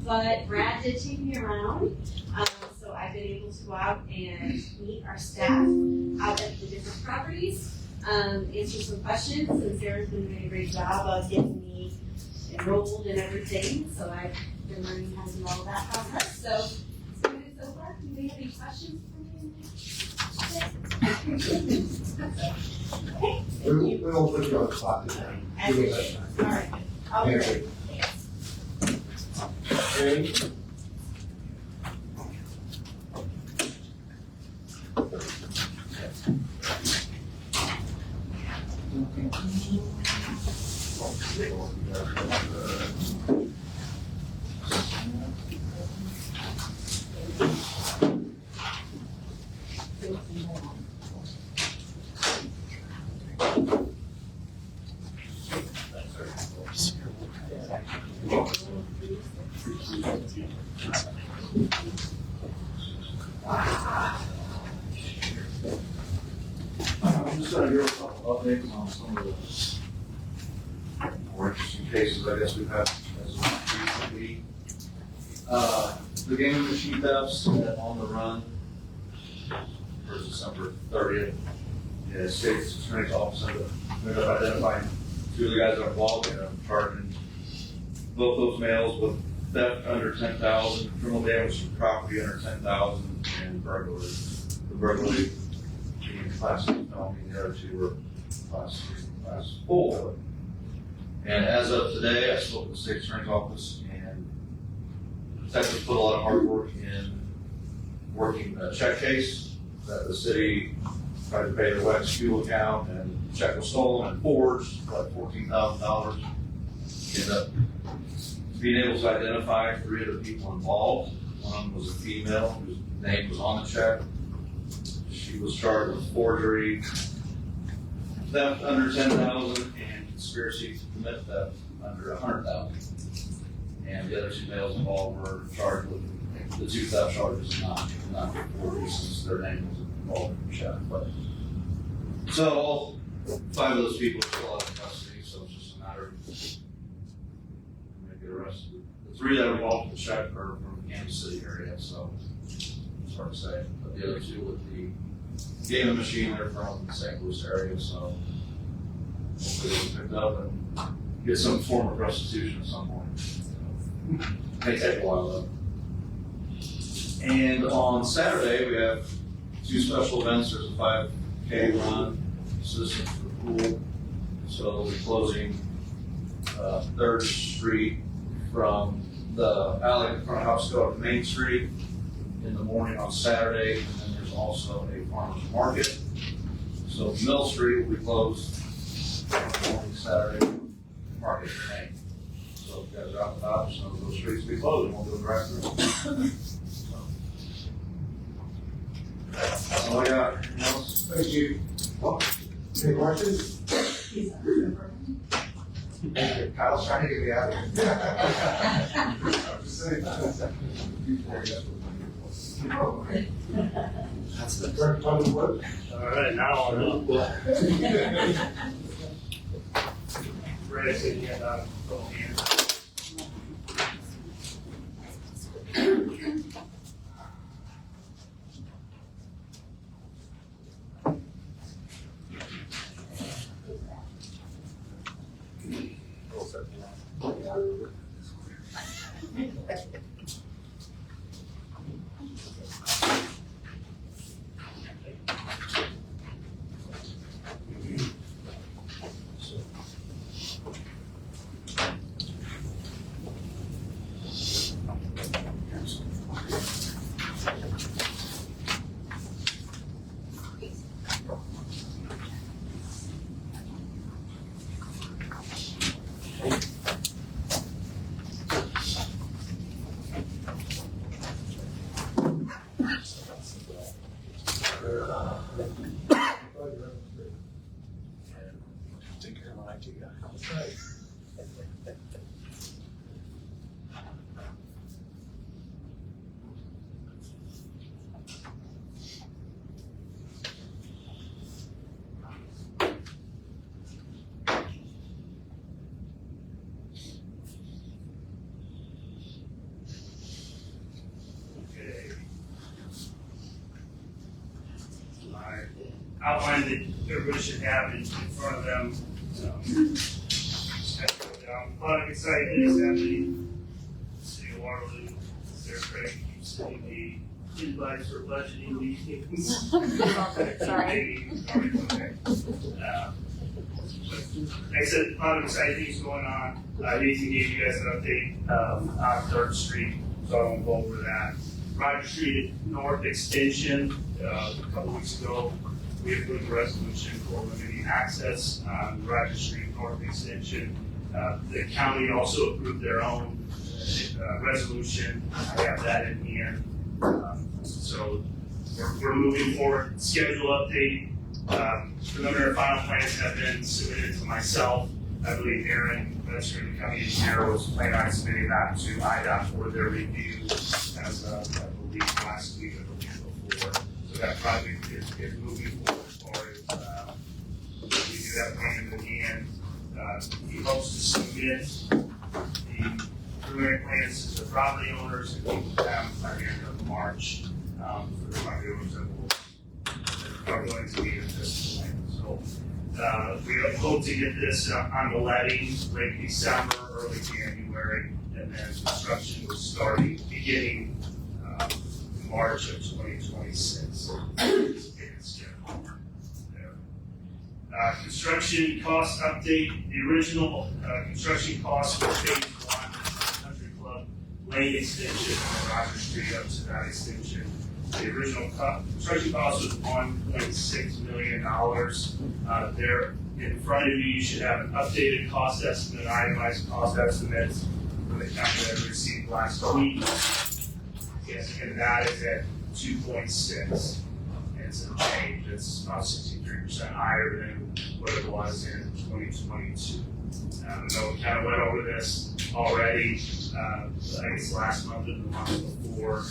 But Brad did take me around. So I've been able to go out and meet our staff out at the different properties, answer some questions, and Sarah's been doing a great job of getting me enrolled and everything. So I've been learning how to do all of that process. So it's been good so far. Do you have any questions for me? We won't put you on the spot today. Give me that time. All right. I'll be ready. Okay. I'm just gonna give a couple updates on some of the more interesting cases I guess we've had as of recently. The gaming machine thefts on the run for December 30th. Yeah, State's Attorney's Office ended up identifying 2 of the guys that are involved in charging both those males with theft under 10,000, criminal damage to property under 10,000, and burglary. The burglary being class 2 felony, the other 2 were class 3, class 4. And as of today, I spoke to the state attorney's office, and detectives put a lot of hard work in working a check case that the city tried to pay their WEX fuel account, and the check was stolen and forged, like $14,000. Ended up being able to identify 3 of the people involved. One of them was a female whose name was on the check. She was charged with forgery, theft under $10,000, and conspiracy to commit theft under $100,000. And the other 2 males involved were charged with the 2 theft charges, not the forgery, since their name was involved in the check. But so all 5 of those people are still out of custody, so it's just a matter of get arrested. The 3 that are involved in the check are from the Kansas City area, so it's hard to say. But the other 2 with the gaming machine, they're from the St. Louis area, so hopefully they'll be picked up and get some form of restitution at some point. May take a while though. And on Saturday, we have 2 special events. There's a 5K run, Citizens for the Pool. So they'll be closing 3rd Street from the alley in front of House go to Main Street in the morning on Saturday, and then there's also a farmer's market. So Mill Street will be closed on the morning Saturday, market in Main. So if you guys are out and about, just know those streets will be closed, and we'll do a drive-through. So that's all I got. Anything else? Thank you. Any questions? Kyle's trying to get me out of here. I'm just saying. That's the Turn on the wood. All right, now on. Ready to get out. Take care of my IT guy. Outline that everybody should have in front of them. Product excitement assembly, City of Waterloo, Sarah Craig keeps sending the invites for budgeting meetings. Sorry. Like I said, a lot of exciting things going on. Nathan gave you guys an update on 3rd Street, so I won't go over that. Roger Street North Extension, a couple weeks ago, we approved a resolution for limiting access on Roger Street North Extension. The county also approved their own resolution. I have that in hand. So we're moving forward. Schedule update. Preliminary final plans have been submitted to myself. I believe Aaron, that's the county engineer, was planning on submitting that to IDOT for their review as I believe last week or the week before. So that project is moving forward as far as we do have a plan in hand. He hopes to submit the preliminary plans to the property owners and meet with them by the end of March for the property owners that are going to be in this plan. So we hope to get this on the letting late December, early January, and then construction will start beginning March of 2026. Construction cost update, the original, construction cost for phase one, Country Club Lane extension on Roger Street up to that extension. The original construction cost was $1.6 million. There in front of you, you should have an updated cost estimate, itemized cost estimates from the county that we received last week. Yes, and that is at 2.6. And some change, it's about 63% higher than what it was in 2022. I know we kind of went over this already, I guess last month and the month before,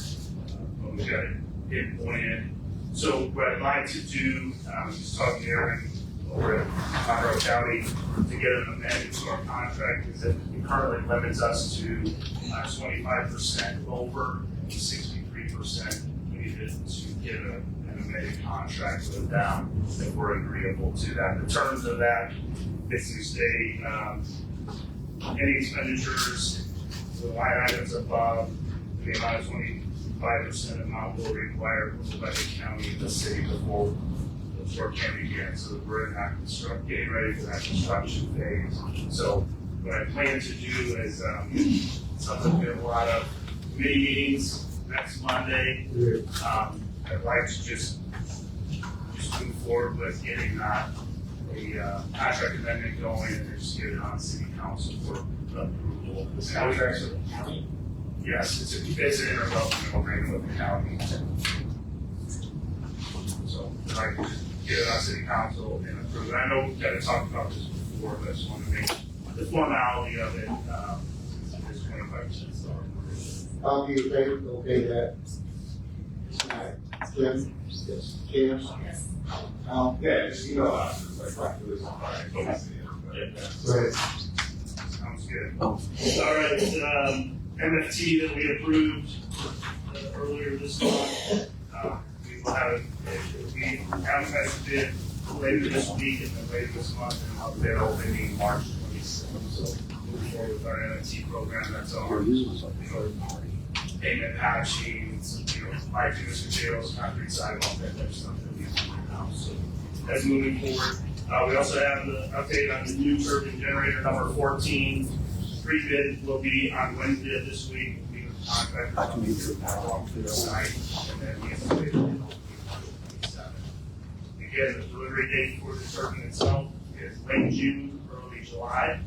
when we got it pinpointed. So what I'd like to do, just talking to Aaron over at Monroe County to get an amendment to our contract, is that it currently limits us to 25% over, 63% needed to get an amended contract with them if we're agreeable to that. The terms of that basically state any expenditures, the line items above the amount of 25% amount will require approval by the county and the city before the work can begin. So we're in that getting ready for that construction phase. So what I plan to do is something we have a lot of committee meetings next Monday. I'd like to just move forward with getting a contract amendment going and then just get it on city council for approval. This contract with the county? Yes, it's an intergovernmental agreement with the county. So I'd like to just get it on city council and approve it. I know we've kind of talked about this before, but I just want to make the formality of it, since it is 25% start. How do you think, okay, that? Tim? Yes. Kim? Yes. Al? Yeah, just email us, it's like, right, this is fine. Right. Sounds good. All right, MFT that we approved earlier this month, we will have it, we advertise the bid later this week and then later this month, and we'll have bid opening March 27th. So moving forward with our MFT program, that's our pavement patching, bituminous materials, concrete sidewalk, that type of stuff that we do now. So that's moving forward. We also have the update on the new turbine generator number 14. Pre-bid will be on Wednesday of this week. We contract along to the site, and then the installation will be on 27th. Again, the delivery date for the turbine itself is late June, early July.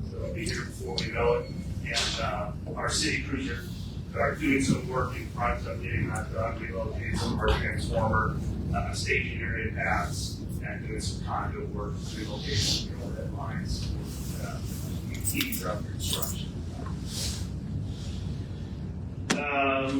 So it'll be here before we know it. And our city crews are doing some work in front of getting that done. We located some of our transformer staging area paths and doing some conduit work, relocating some overhead lines. Ease up construction. I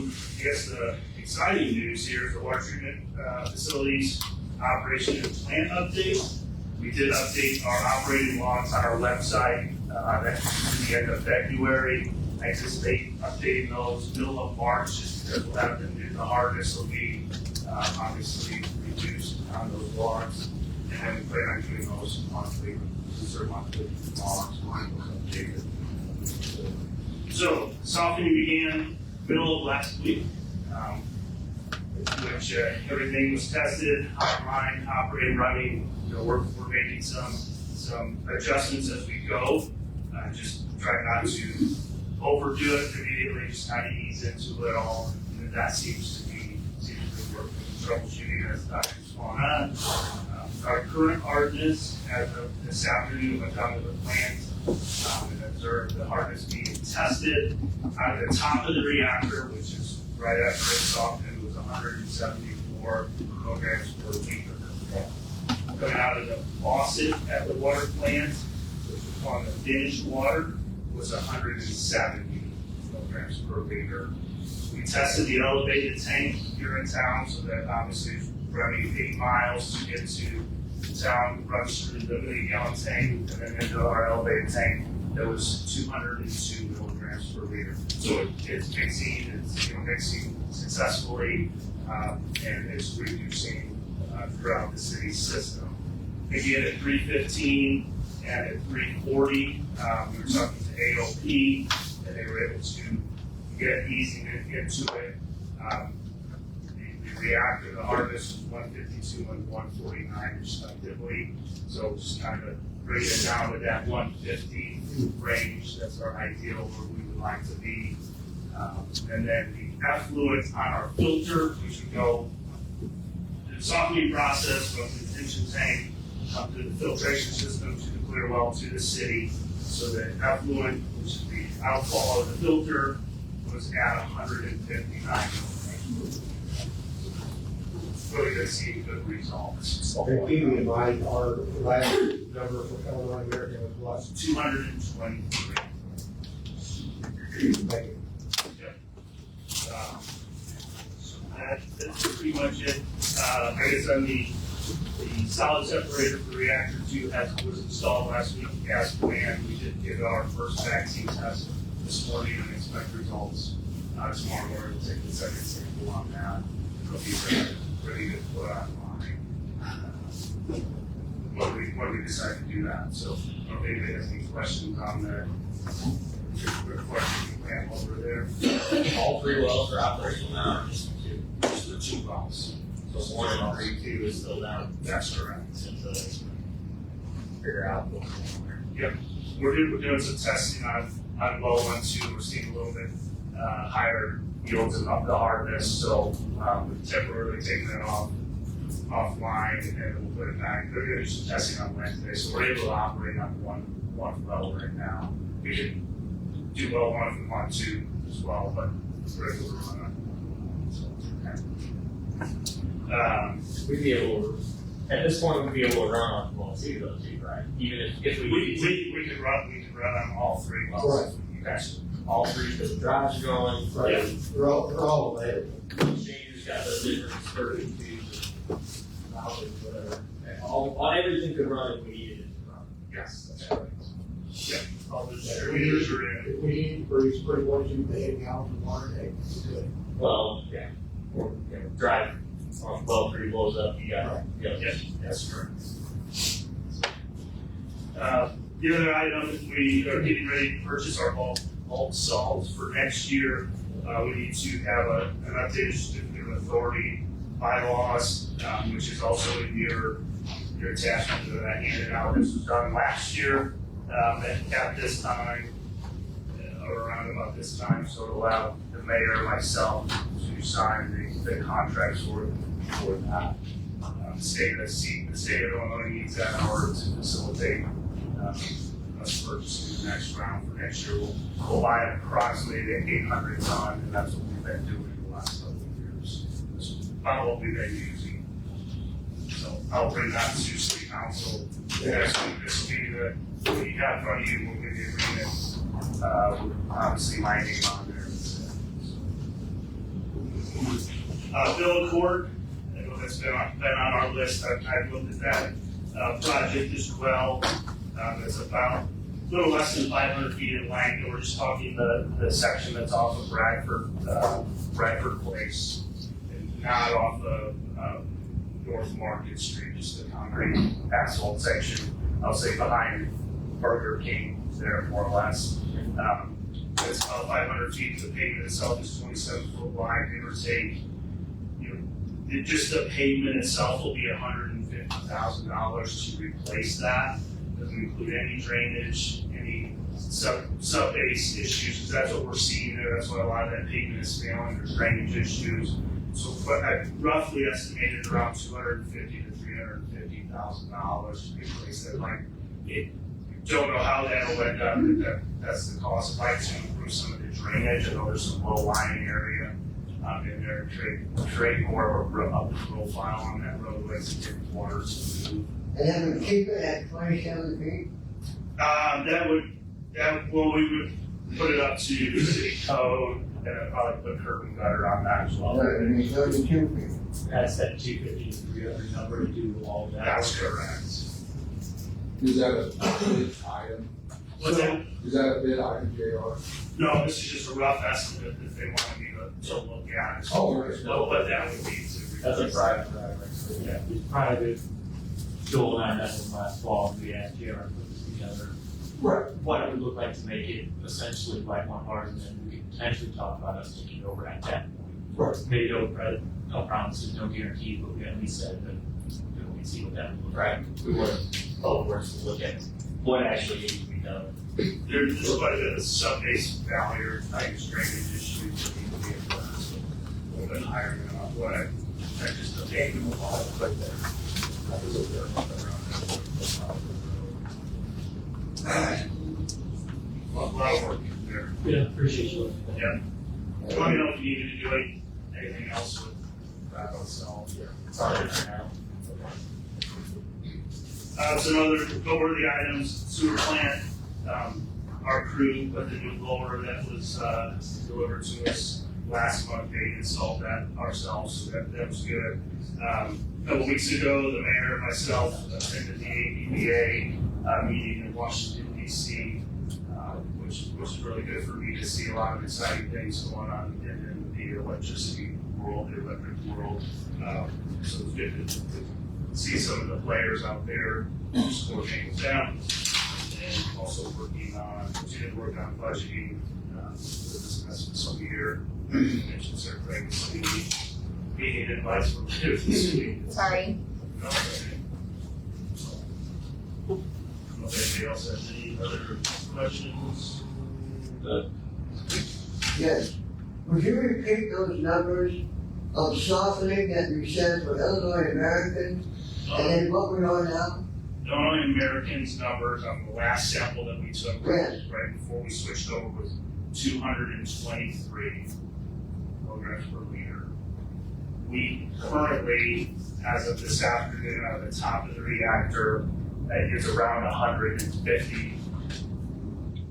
guess the exciting news here is the water treatment facilities operation and plant update. We did update our operating logs on our website at the end of February. I anticipate updating those middle of March just because we'll have the harvest will be obviously reduced on those logs. And then we plan on doing those monthly, monthly logs, updated. So softening began middle of last week, which everything was tested, online, operating, running. We're making some adjustments as we go. Just try not to overdo it immediately, just kind of ease into it all. And that seems to be working. Troubleshooting as time's going on. Our current hardness as of this afternoon went down to the plant and observed the hardness being tested. At the top of the reactor, which is right after it softened, was 174 milligrams per liter. Coming out of the faucet at the water plant, which was on the finished water, was 170 milligrams per liter. We tested the elevated tank here in town, so that obviously is running 8 miles to get to the town, runs through the million-gallon tank, and then into our elevated tank that was 202 milligrams per liter. So it's mixing successfully, and it's reducing throughout the city system. Again, at 315 and at 340, we were talking to AOP, and they were able to get easing into it. The reactor, the hardness was 152 and 149 respectively. So just kind of bring it down to that 150 range. That's our ideal where we would like to be. And then the effluent on our filter, which would go through the softening process, go through the detention tank, come through the filtration system to the clear well to the city. So the effluent, which is the outfall of the filter, was at 159. Really good, seeing good results. And keeping in mind, our last number for Illinois American was what? 223. Thank you. So that's pretty much it. I guess on the solid separator for reactor 2 was installed last week as planned. We did get our first vaccine test this morning and expect results tomorrow morning. We'll take the second sample on that. It'll be ready to put online when we decide to do that. So I don't know if anybody has any questions on that. Question plan over there. All 3 wells are operational now, or just 2? Just the 2 wells. So 1 and 3, 2 is still down. That's correct. Since figure out what's going on Yep. We're doing some testing on well 1, 2. We're seeing a little bit higher yields of the harvest, so we're temporarily taking it offline and then we'll put it back. They're going to do some testing on Wednesday, so we're able to operate on one well right now. We can do well 1 if we want to as well, but we're able to run on. So, We'd be able to, at this point, we'd be able to run on well 2 though too, right? Even if we could run on all 3 wells. Okay. All 3 because the drives are going. Right. Yeah. They're all available. Exchanger's got those different spurting tubes and valves, whatever. And all everything could run if we needed it to run. Yes, that's Okay. right. Yep. All the distributors are in. If we need to produce 41 gallons of water, hey, it's good. Well, yeah. Or, drive on well 3 blows up, you got. Yes, that's correct. The other item, we are getting ready to purchase our bulk salts for next year. We need to have an updated certificate of authority bylaws, which is also in your attachment that I handed out. This was done last year at this time, or around about this time, so it allowed the mayor and myself to sign the contracts for that. The state of Illinois needs that in order to facilitate us purchasing the next round for next year. We'll buy approximately the 800 ton, and that's what we've been doing the last couple of years. That's about what we've been using. So I'll bring that to city council next week. This will be what you have in front of you. We'll give you agreement. With obviously my name on there. Bill of Court, I know that's been on our list. I've looked at that project as well. It's about a little less than 500 feet in length, and we're just talking the section that's off of Bradford Place, and not off of North Market Street, just the concrete asphalt section. I'll say behind Burger King there, more or less. It's about 500 feet. The pavement itself is 27 foot wide, give or take. Just the pavement itself will be $150,000 to replace that. Doesn't include any drainage, any sub-base issues, because that's what we're seeing there. That's why a lot of that pavement is failing. There's drainage issues. So I roughly estimated around $250,000 to $350,000 to replace that. Don't know how that'll end up, but that's the cost. I'd like to improve some of the drainage. I know there's some low-lying area in there, create more of a profile on that roadway to get water to move. And then we keep it at 27 feet? We would put it up to city code and I'd probably put curb and gutter on that as well. And it's 32 feet. That's that 250 to 300 number to do all that. That's correct. Is that a bid item? What's that? Is that a bid item, JR? No, this is just a rough estimate that they wanted me to look at. As far as what that would be to. That's a private drive, right? So, yeah, it's private. Joel and I met them last fall, and we asked JR to put this together. Right. What it would look like to make it essentially like one part, and then we could potentially talk about us taking over at that point. Right. Maybe over no promises, no guarantees, but we at least said that, we see what that would look like. Right, we want Public Works to look at what actually needs to be done. There's quite a bit of sub-base valley or type drainage issues that need to be addressed. A little bit higher than what I just take them a lot right there. That was over there, around there. A lot of work there. Yeah, appreciate you. Yeah. Let me know if you needed to do anything else with that itself. Sorry for now. Some other noteworthy items, sewer plant, our crew put the new blower that was, delivered to us last month. They installed that ourselves, so that was good. A couple weeks ago, the mayor and myself attended the ABBA, meeting in Washington DC, which was really good for me to see a lot of exciting things going on in the electricity world, the electric world. So it was good to see some of the players out there slow things down, and also continue to work on budgeting for this next year. Mentioned Sir Craig meeting advice from this week. Sorry. Anybody else has any other questions? Yes. Would you repeat those numbers of softening that you said for Illinois Americans, and then what we are now? Illinois Americans numbers on the last sample that we took right before we switched over was 223 milligrams per liter. We currently, as of this afternoon, out of the top of the reactor, is around 150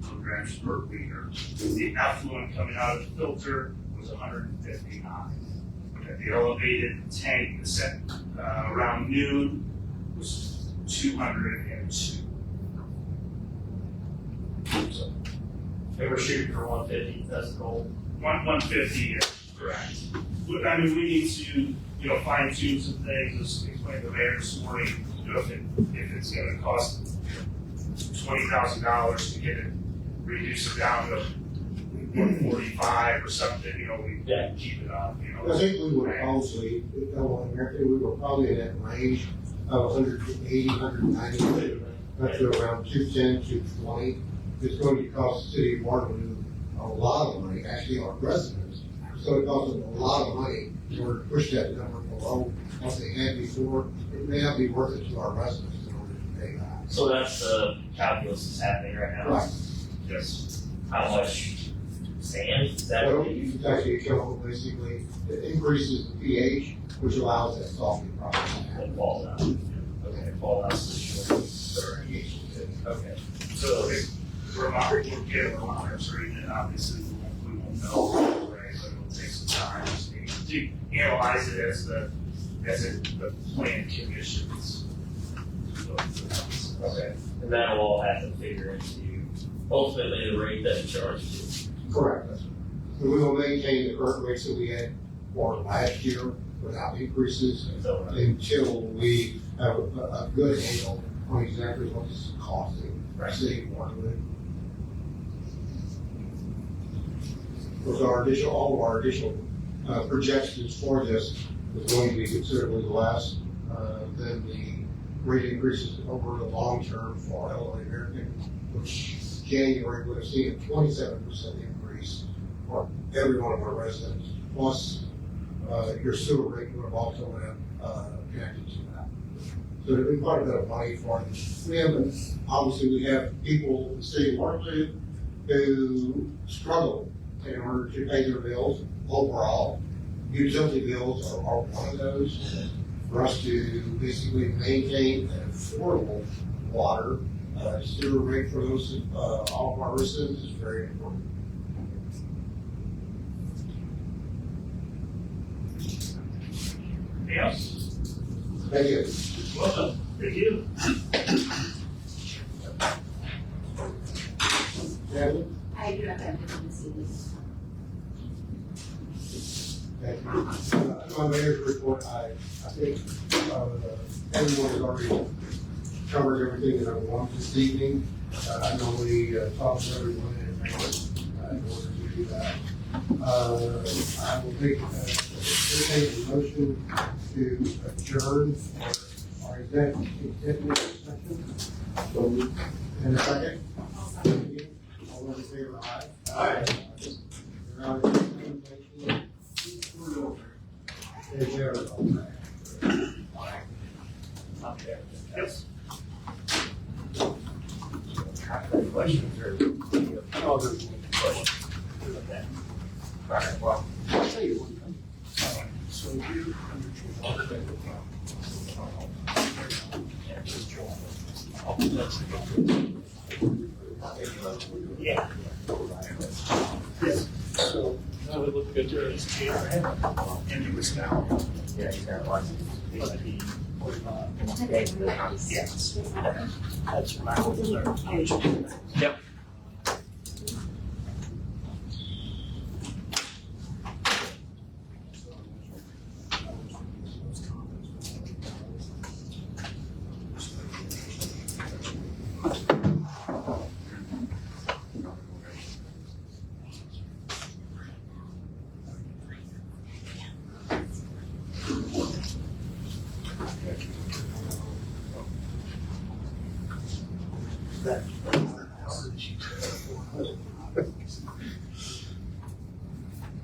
milligrams per liter. The effluent coming out of the filter was 159. The elevated tank around noon was 202. So, They were shooting for 150, that's the goal. 150 is correct. I mean, we need to, fine tune some things, as explained to the mayor this morning, if it's gonna cost $20,000 to get it, reduce it down to 145 or something, we keep it up, I think we would probably, we were probably in that range of 180, 190, up to around 210, 220. It's going to cost the city of Waterloo a lot of money, actually our residents. So it costs them a lot of money in order to push that number below what they had before. It may not be worth it to our residents in order to pay that. So that's the calculus that's happening right now. Right. Yes. How much sand is that? Well, it's actually a chemical, basically, it increases the pH, which allows that softening process to happen. It falls out. Okay, it falls out to the okay. So we're getting a monitoring, and obviously we won't know right away, but it'll take some time to analyze it as the plan conditions. Okay, and that'll all have to figure into ultimately the rate that it charges you. Correct. We will maintain the current rates that we had for last year without increases until we have a good handle on exactly what this is costing our city of Waterloo. Because all of our additional projections for this is going to be considerably less than the rate increases over the long term for Illinois American, which January would have seen a 27% increase for every one of our residents, plus your sewer rate would have also been connected to that. So there'd be quite a bit of money for them. Obviously we have people in the city of Waterloo who struggle in order to pay their bills overall. Utility bills are one of those. For us to basically maintain an affordable water sewer rate for those all of our residents is very important. Anything else? Thank you. Welcome. Thank you. Natalie? I do have that to see this. Thank you. My mayor's report, I think everyone has already covered everything that I wanted this evening. I normally talk to everyone in order to do that. I will take a motion to adjourn our executive session. In a second. All those in favor, aye. Aye. Is there Up there. Yes. Questions or? Oh, there's Okay. All right, well. I'll tell you one thing. So you Yeah. Yes. So, So it looked good to his chair. and he was down. Yeah, he's got a license. But he, Yes. That's what I was learning. Yep.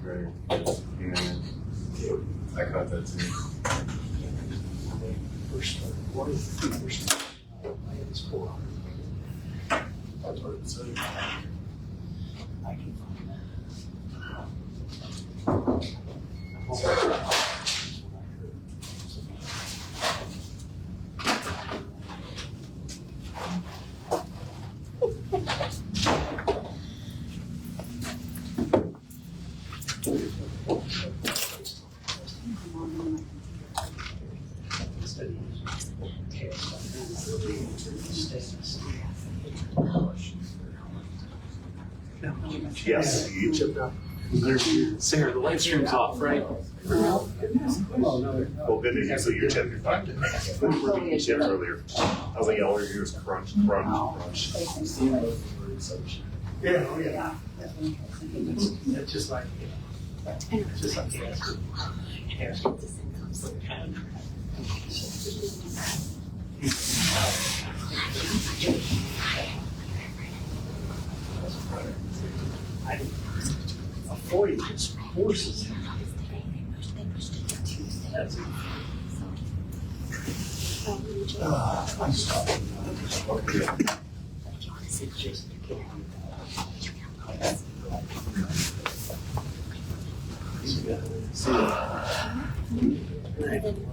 Right. Yeah. I caught that too. First started, one of the first, I had this 400. That's what it said. I can find that. yes, you chipped up. Sarah, the live stream's off, right? Oh, no. Well, good to hear, so you chipped your back. You chipped earlier. I was like, all you hear is crunch, crunch, crunch. Yeah, oh, yeah. It's just like, it's just like, I didn't avoid his horses. That's it. I'm stopping. It's just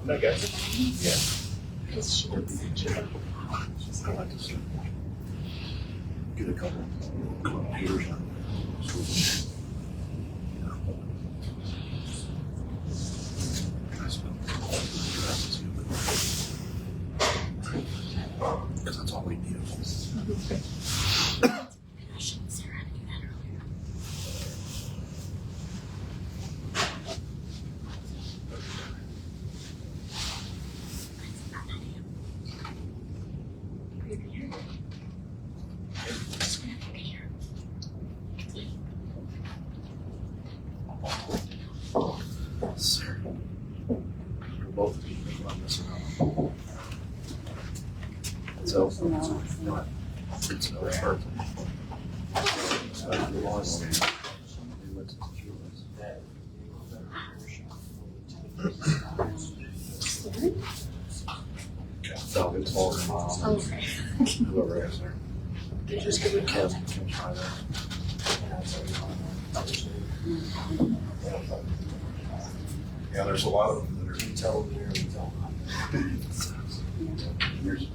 That guy? Yeah. I like to get a couple computers on. Because that's all we need. Sir, for both of you, I'm messing up. So, it's no effort. So it's all mom. Whoever is there. They just give it Kev. Can try that. Yeah, there's a lot of them that are detailed in there. Here's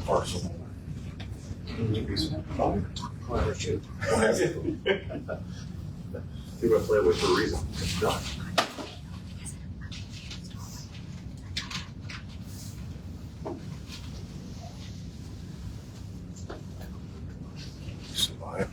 parcel. They went play it with for a reason. It's done. Survive.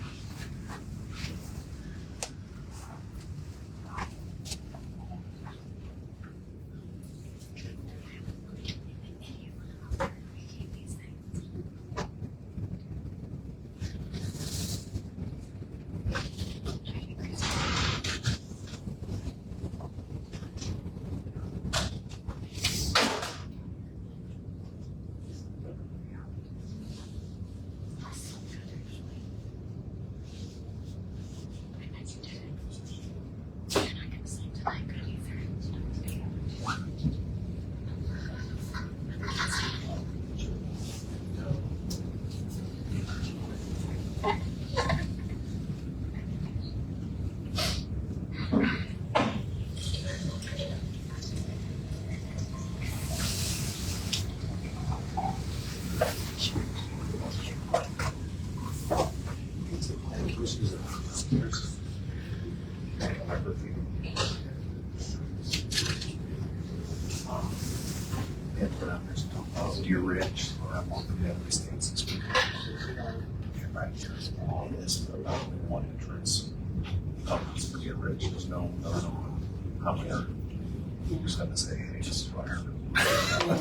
Deer Ridge, I want them to have these things this week. And right here is all this, about one entrance. It's for Deer Ridge, there's no, how many are, you just have to say, hey, this is what I heard.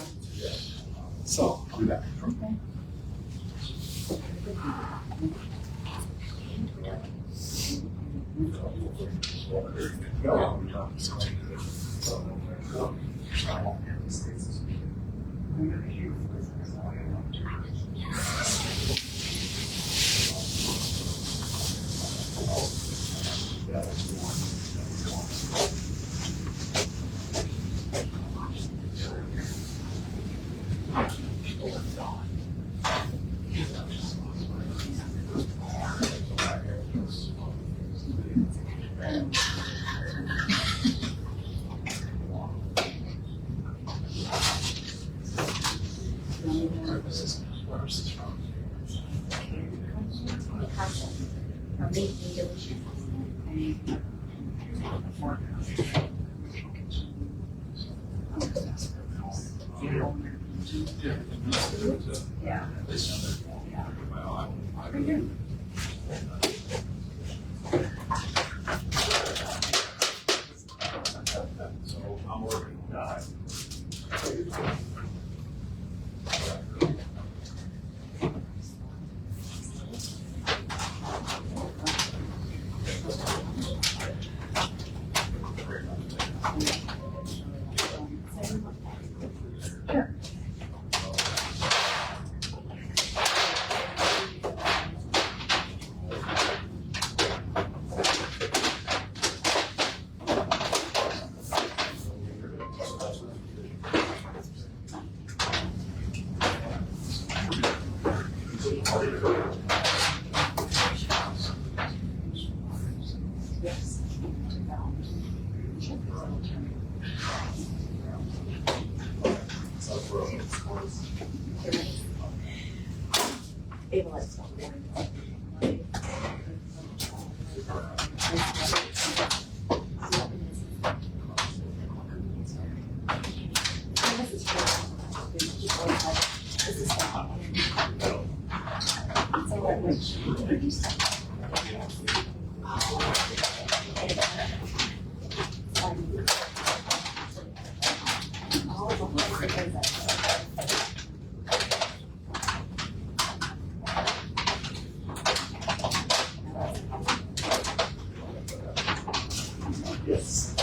So, I'll be back. Yeah. So I'm working. Yes.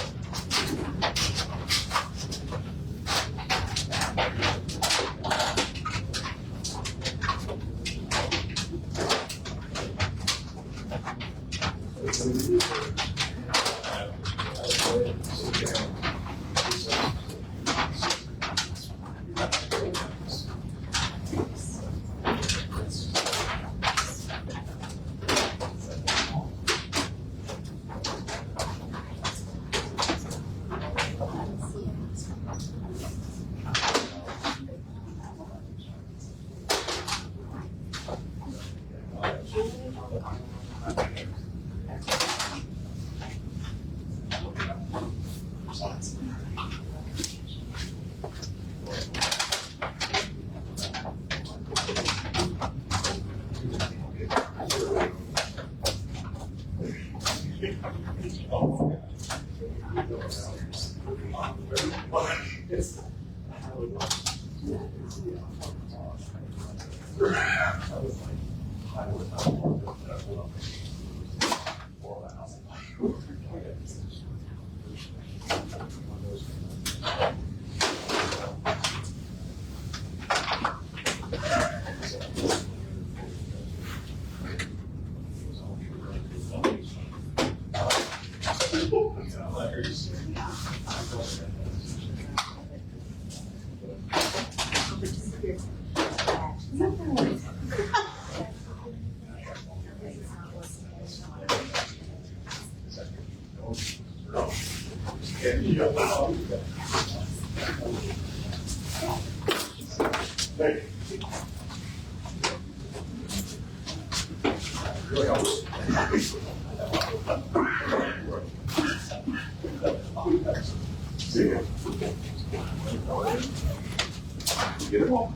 Get it all.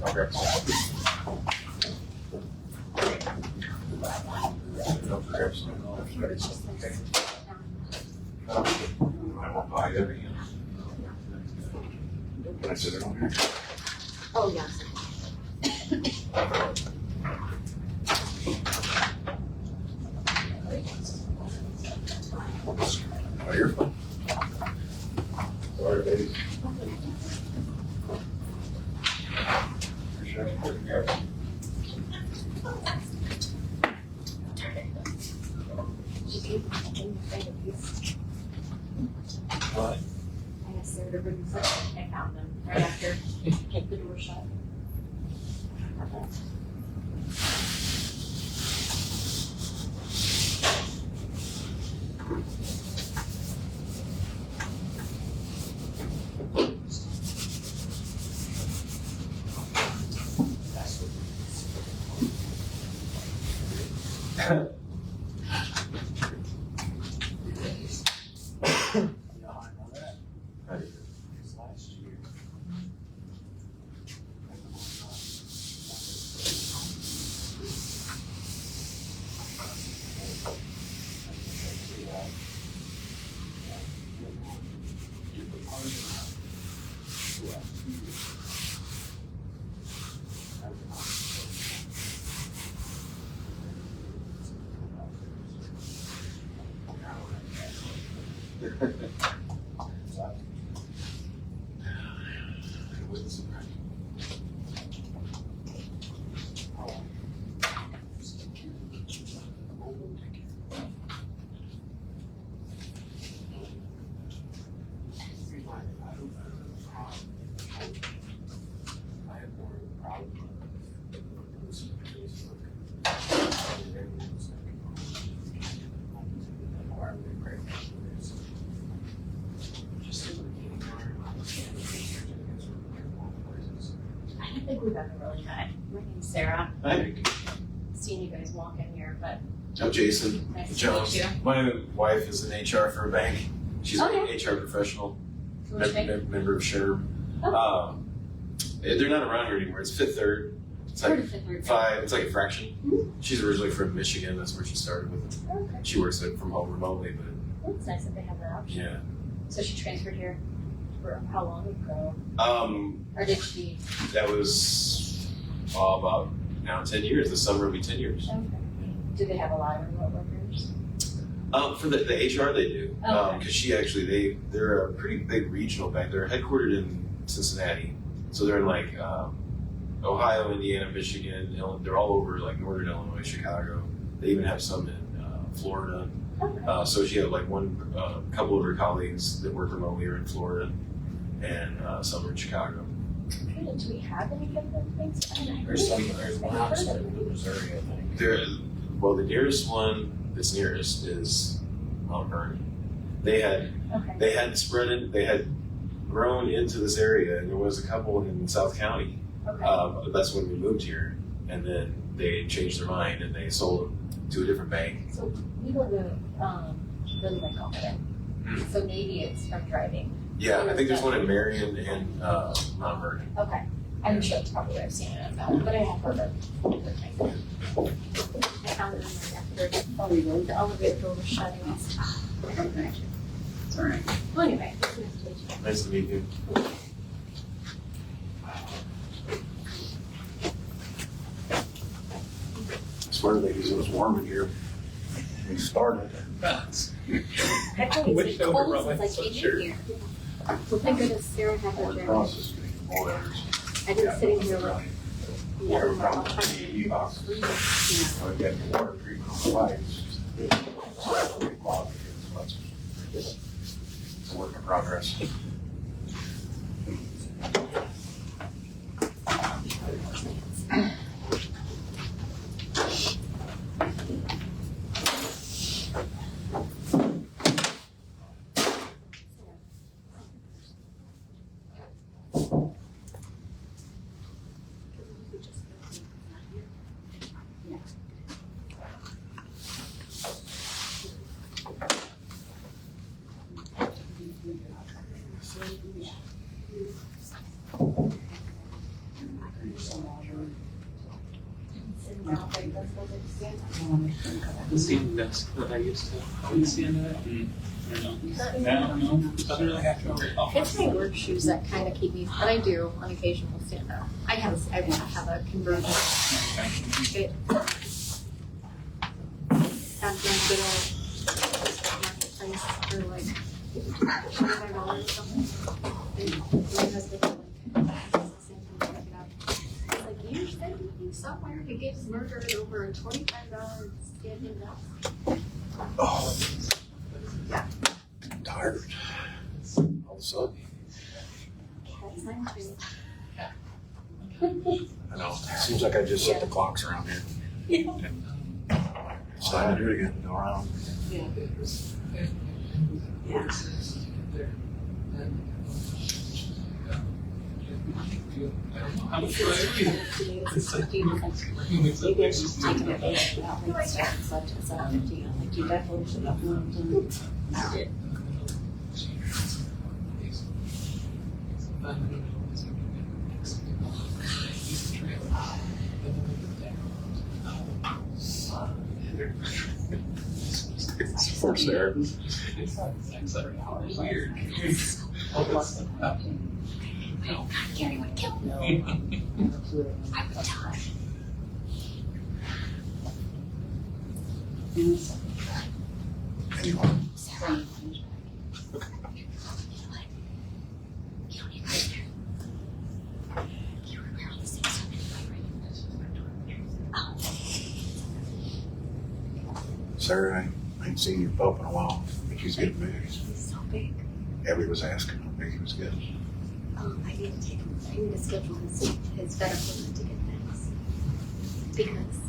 Okay. I will buy everything. Can I sit it on here? Oh, yes. Oh, you're fine. Sorry, baby. What? I asked Sarah to bring them something. I found them right after the door shut. I don't think we've ever really met. My name's Sarah. Hi, Seen you guys walk in here, but I'm Jason nice to Jones. meet you. My wife is in HR for a bank. She's an Okay. HR professional, Which bank? member of SHRB. Oh. They're not around here anymore. It's Fifth Third. It's Heard like of Fifth Third. five. It's like a fraction. Mhm. She's originally from Michigan. That's where she started with it. Okay. She works from home remotely, but Well, it's nice that they have that option. yeah. So she transferred here for how long ago? Um, Or did she? that was about now 10 years. This summer will be 10 years. Okay. Do they have a lot of remote workers? For the HR, they do. Okay. Because she actually, they're a pretty big regional bank. They're headquartered in Cincinnati. So they're in like Ohio, Indiana, Michigan. They're all over like northern Illinois, Chicago. They even have some in Florida. Okay. So she had like couple of her colleagues that work remotely are in Florida, and some are in Chicago. Good. Do we have any of those things? I mean, I heard There's of some, them. there's I one heard of outside them. of Missouri, I think. The nearest one that's nearest is Mount Vernon. They had They had grown into this area, and there was a couple in South County. Okay. But that's when we moved here, and then they changed their mind and they sold them to a different bank. So we go to Billy McCollum. So maybe it's from driving. Yeah, I think there's one in Marion and Mount Vernon. Okay. I'm sure it's probably where I've seen it about, but I have heard of it. I found it in my after. Oh, we really? The elevator door was shutting off. It's all right. Well, anyway, it's nice to meet you. Nice to meet you. swear, ladies, it was warm in here. We started. I thought it was cold since I came in here. Well, thank goodness Sarah had her Or jacket. across the street from all others. I didn't sit in here like. Yeah, we found the EV boxes. We got the water treatment on the pipes. So that's what we bought. It's a work in progress. The same desk that I used to always stand at. Now, no, doesn't really have to. It's my work shoes that kind of keep me, but I do on occasion will stand up. I have a conversion. It, I've done good old marketplace for like $25 or something. And my husband was like, the same thing, pick it up. He's like, you said you somewhere to get murdered over $25 standing up. Oh. I'm tired. All of a sudden. I know. It seems like I just set the clocks around here. And it's time to do it again. Go around. I'm sure Of course, there. Weird. Gary would kill me. I would die. Anyway. Sarah. Sarah, I ain't seen your pup in a while. I think he's getting big. He's so big. Abby was asking how big he was getting. I need to take him. I need to schedule his vet appointment to get fixed. Because,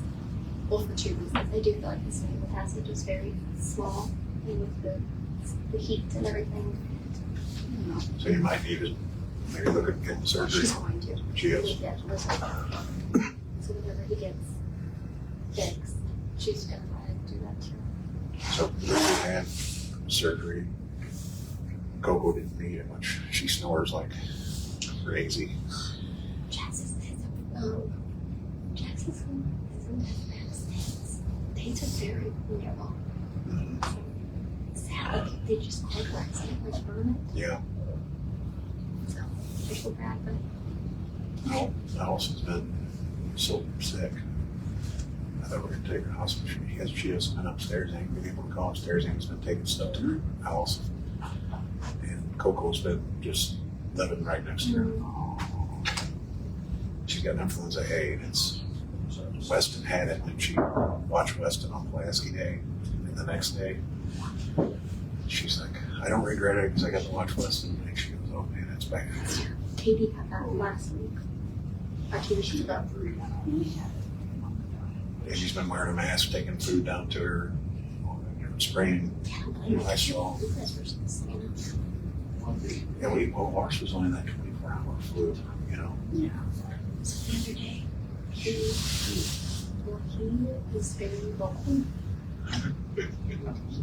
well, for two reasons. I do feel like his nasal passage is very small, and with the heat and everything. So you might need to maybe look at getting surgery. She's going to. She is. Yeah, so whenever he gets fixed, she's gonna go ahead and do that too. So when we had surgery, Coco didn't need it much. She snores like crazy. Jackson's things are very vulnerable. Sad, like they just car accidentally burn it. Yeah. So I feel bad, but No, Allison's been so sick. I thought we were gonna take her to the hospital. She hasn't been upstairs. I ain't been able to go upstairs. Amy's been taking stuff to her house. And Coco's been just living right next to her. She's got influenza A, and it's Weston had it, and she watched Weston on Pulaski Day, and the next day she's like, I don't regret it because I got to watch Weston, and she goes, oh man, it's bad. Katie got that last week. Our TV show got And she's been wearing a mask, taking food down to her, spraying Lysol. Yeah, ours was only that 24-hour flu, you know. Yeah. So the other day, he is very vocal. He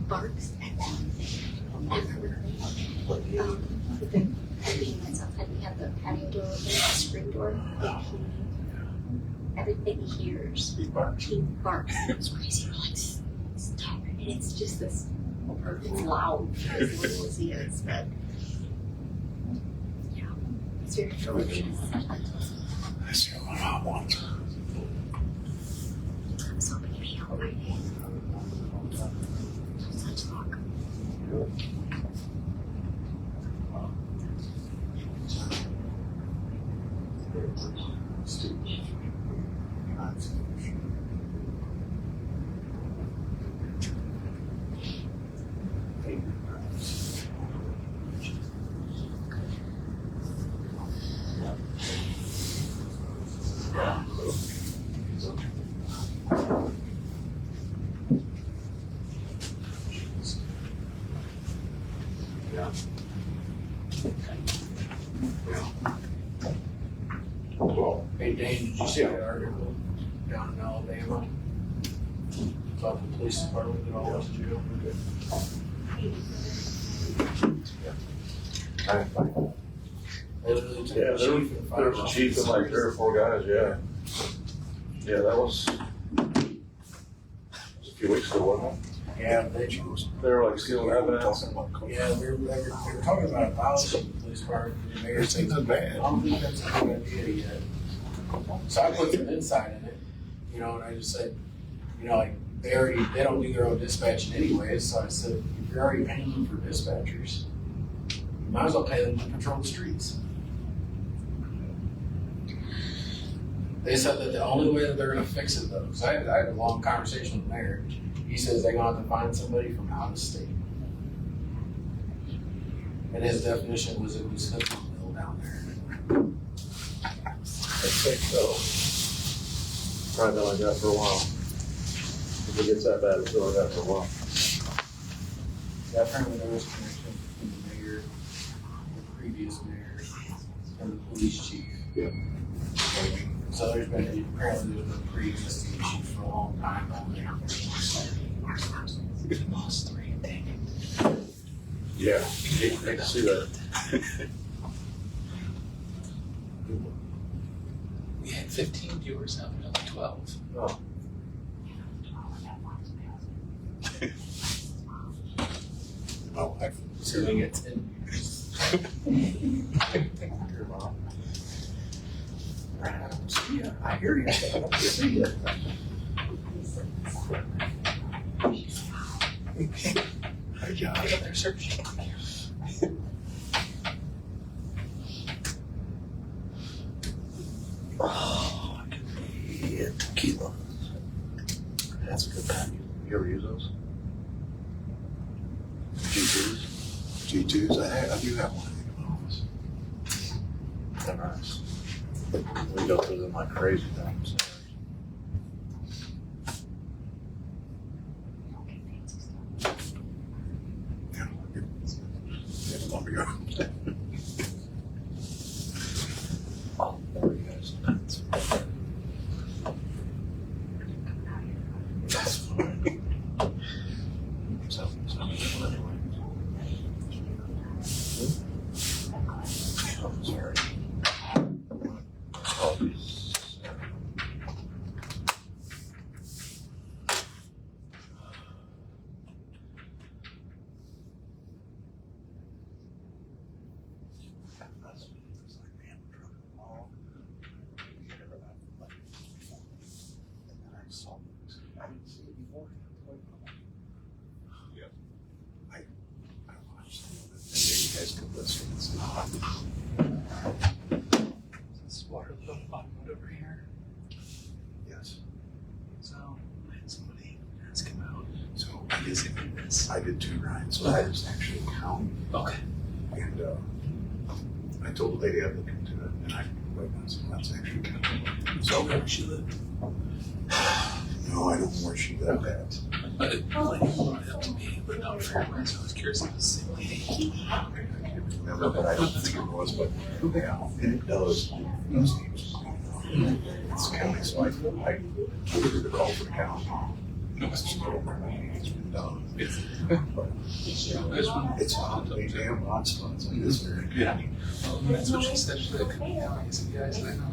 barks at everything. Being that's outside, we have the patio door open, the screen door, and everything he hears, he barks. It's crazy. We're like, stop it. And it's just this, it's loud as little as he is, but yeah, it's very ferocious. I see my mom once. I'm so baby. Hey Dane, did you see that article down in Alabama about the police department that all went to jail? Yeah, there was a chief and like 3 or 4 guys, yeah. Yeah, that was a few weeks ago, wasn't it? Yeah, They were like stealing evidence. yeah, they were talking about abolishing the police department. and the mayor said, That's bad. I don't think that's a good idea yet. So I put some insight in it, you know, and I just said, you know, like, they don't do their own dispatching anyway, so I said, if you're already paying for dispatchers, you might as well pay them to patrol the streets. They said that the only way that they're gonna fix it though, because I had a long conversation with the mayor, he says they're gonna have to find somebody from out of state. And his definition was it was Hooksville down there. I think so. Probably been like that for a while. If it gets that bad, it's been like that for a while. Yeah, apparently there was a connection between the mayor, the previous mayor, and the police chief. Yeah. So apparently there's been pre-existing issues for a long time down there. Lost 3, dang Yeah, hate to see that. We had 15 viewers, now we're only 12. Oh. My wife. So they get 10 viewers. I hear you. I don't see you. Hi, Josh. They're searching. Oh, I can get tequila. That's a good pack. You ever use those? G2s? G2s, I do have one in my office. They're nice. We go through them like crazy times. Yeah, it's lumber yard. Oh, there you guys. That's fine. So anyway. I'm sorry. Oh, This water level bottom over here. yes. So I had somebody ask him out. So is it in this? I did too, Ryan. So I was actually counting. Okay. And I told the lady I'd look into it, and I went on some that's actually counting. So where she lived? No, I don't know where she lived at. But it probably brought it up to me, but not Fairway, so I was curious if it was the same lady. I can't remember, but I don't think it was. But yeah, and it does. It's county, so I gave her the call for the county. It's been done. But it's hot. They damn hot spots like this very good. Yeah. Well, that's what she said. She said, I said, guys, I know.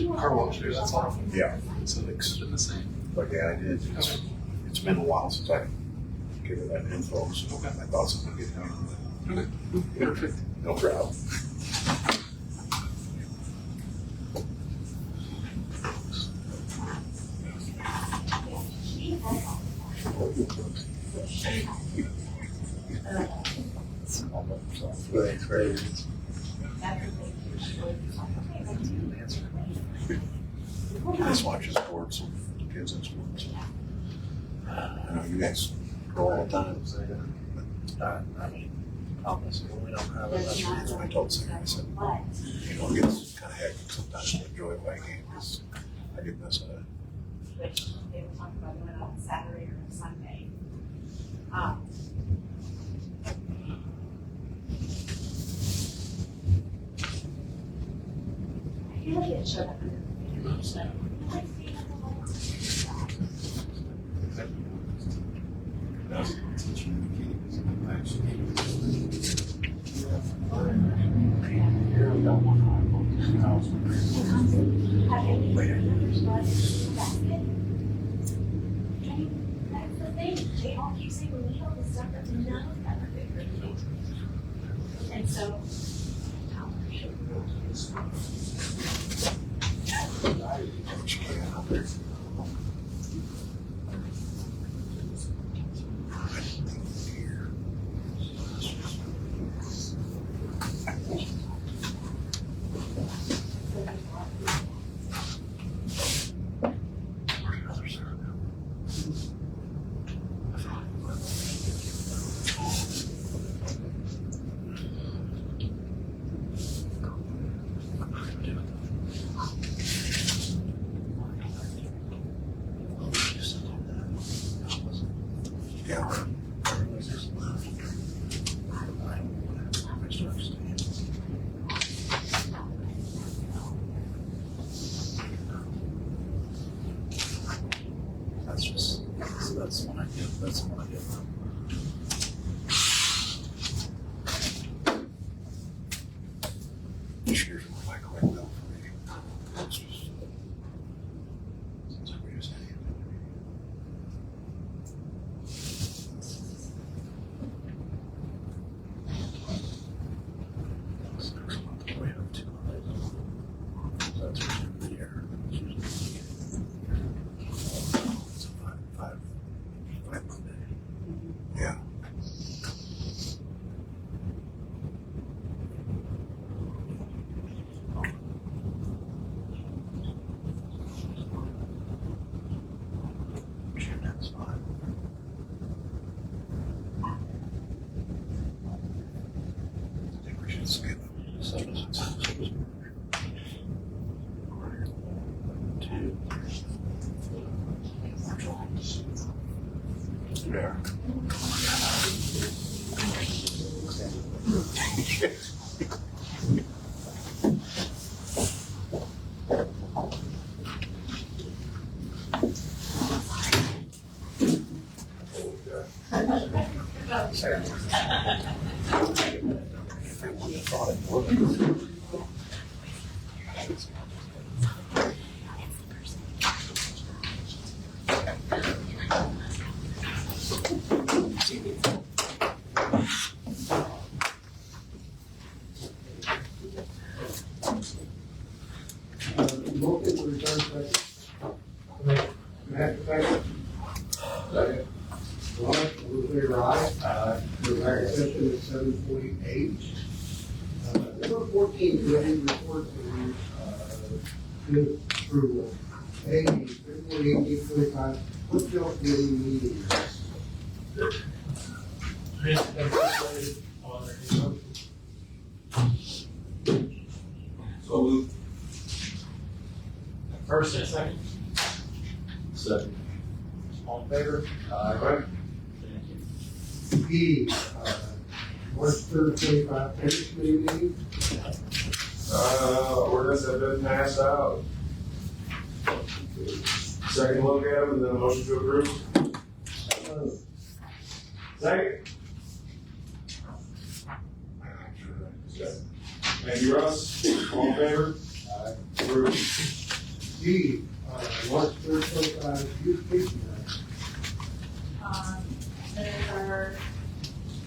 The car washers, that's all. Yeah. So they could have been the same. But yeah, I did. It's been a while since I gave her that info, so I thought something would get done. Okay. Perfect. No problem. Great. I just watch the sports, kids in sports. I know you guys go all the time. I mean, obviously, we don't have it. That's the reason I told Sarah, I said, you know, it gets kind of hectic sometimes to enjoy a white game because I get messed up. Which they were talking about doing on Saturday or Sunday. I feel like it showed up in the That's the thing, they all keep saying we need all this stuff, but none of them are bigger. And so. That's what I get. That's what I get. This year's more like a bill for me. It's just, seems like we just had it. It's next month, we have 2 holidays. So that's for the year. It's usually it's a five Monday. Yeah. Sure, that's fine. I think we should skip it. So does yeah. Motion to return second. Matt, second. Second. All right, all in favor, aye. Aye. The back session is 7:48. Number 14, committee report to, good approval. A, February 18th, 25, Woodville committee meeting. So moved. First and second, Second. all in favor? Aye. B, March 3rd, 25, parents committee meeting. Ordinance have been passed out. Second look at them and then a motion to approve. Second. Thank you, Russ. All in favor? Aye. Approved. D, March 3rd, 25, youth picnic night. Minutes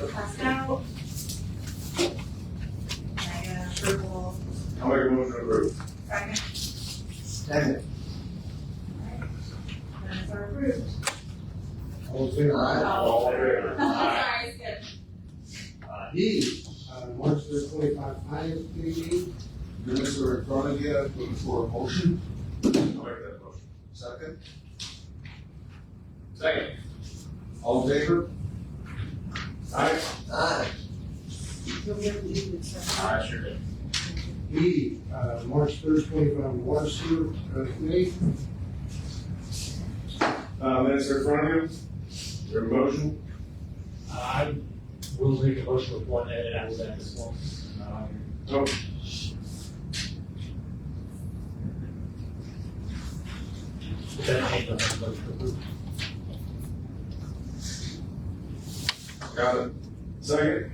are passed out. I approval. I'll make a motion to approve. Second. Second. Minutes are approved. All in favor? Aye. All in favor? Sorry, skip. D, March 3rd, 25 finance committee meeting. Minutes are in front of you, looking for a motion. I'll make that motion. Second, Second. all in favor? Aye. Aye. I sure did. E, March 3rd, 25 water sewer committee. Minutes are in front of you. Is there a motion? I will make a motion with one edit after that as well. Oh, But then ain't nothing but to approve. got it. Second?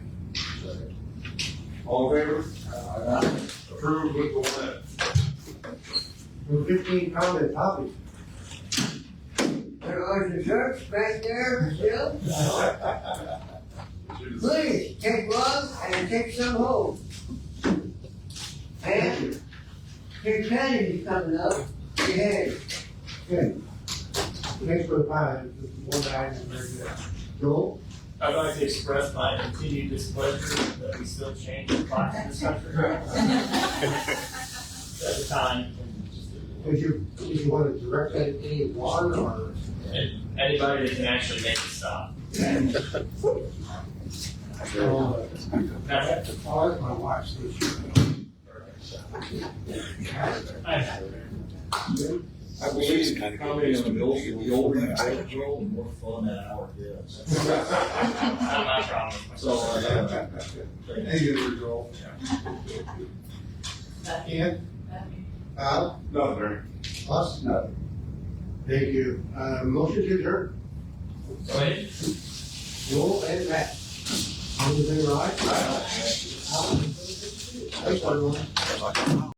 All in favor? Approved with the one edit. Number 15, comment topic. There are desserts back there still. Please, take one and take some home. And your Patty is coming up. Yeah. Good. Thanks for the time. Just one item, very good. Joel? I'd like to express my continued displeasure that we still change the clocks in this country. At the time, Did you want to direct that at anyone or? and anybody that can actually make it stop. I'll let my wife see. I believe commenting on the old role more fun than our kids. Not my problem. So, thank you, Joel. Ken? Al? Nothing, Barry. Us? No. Thank you. Motion to adjourn. Go ahead. Joel and Matt. Everything right? Thanks, everyone.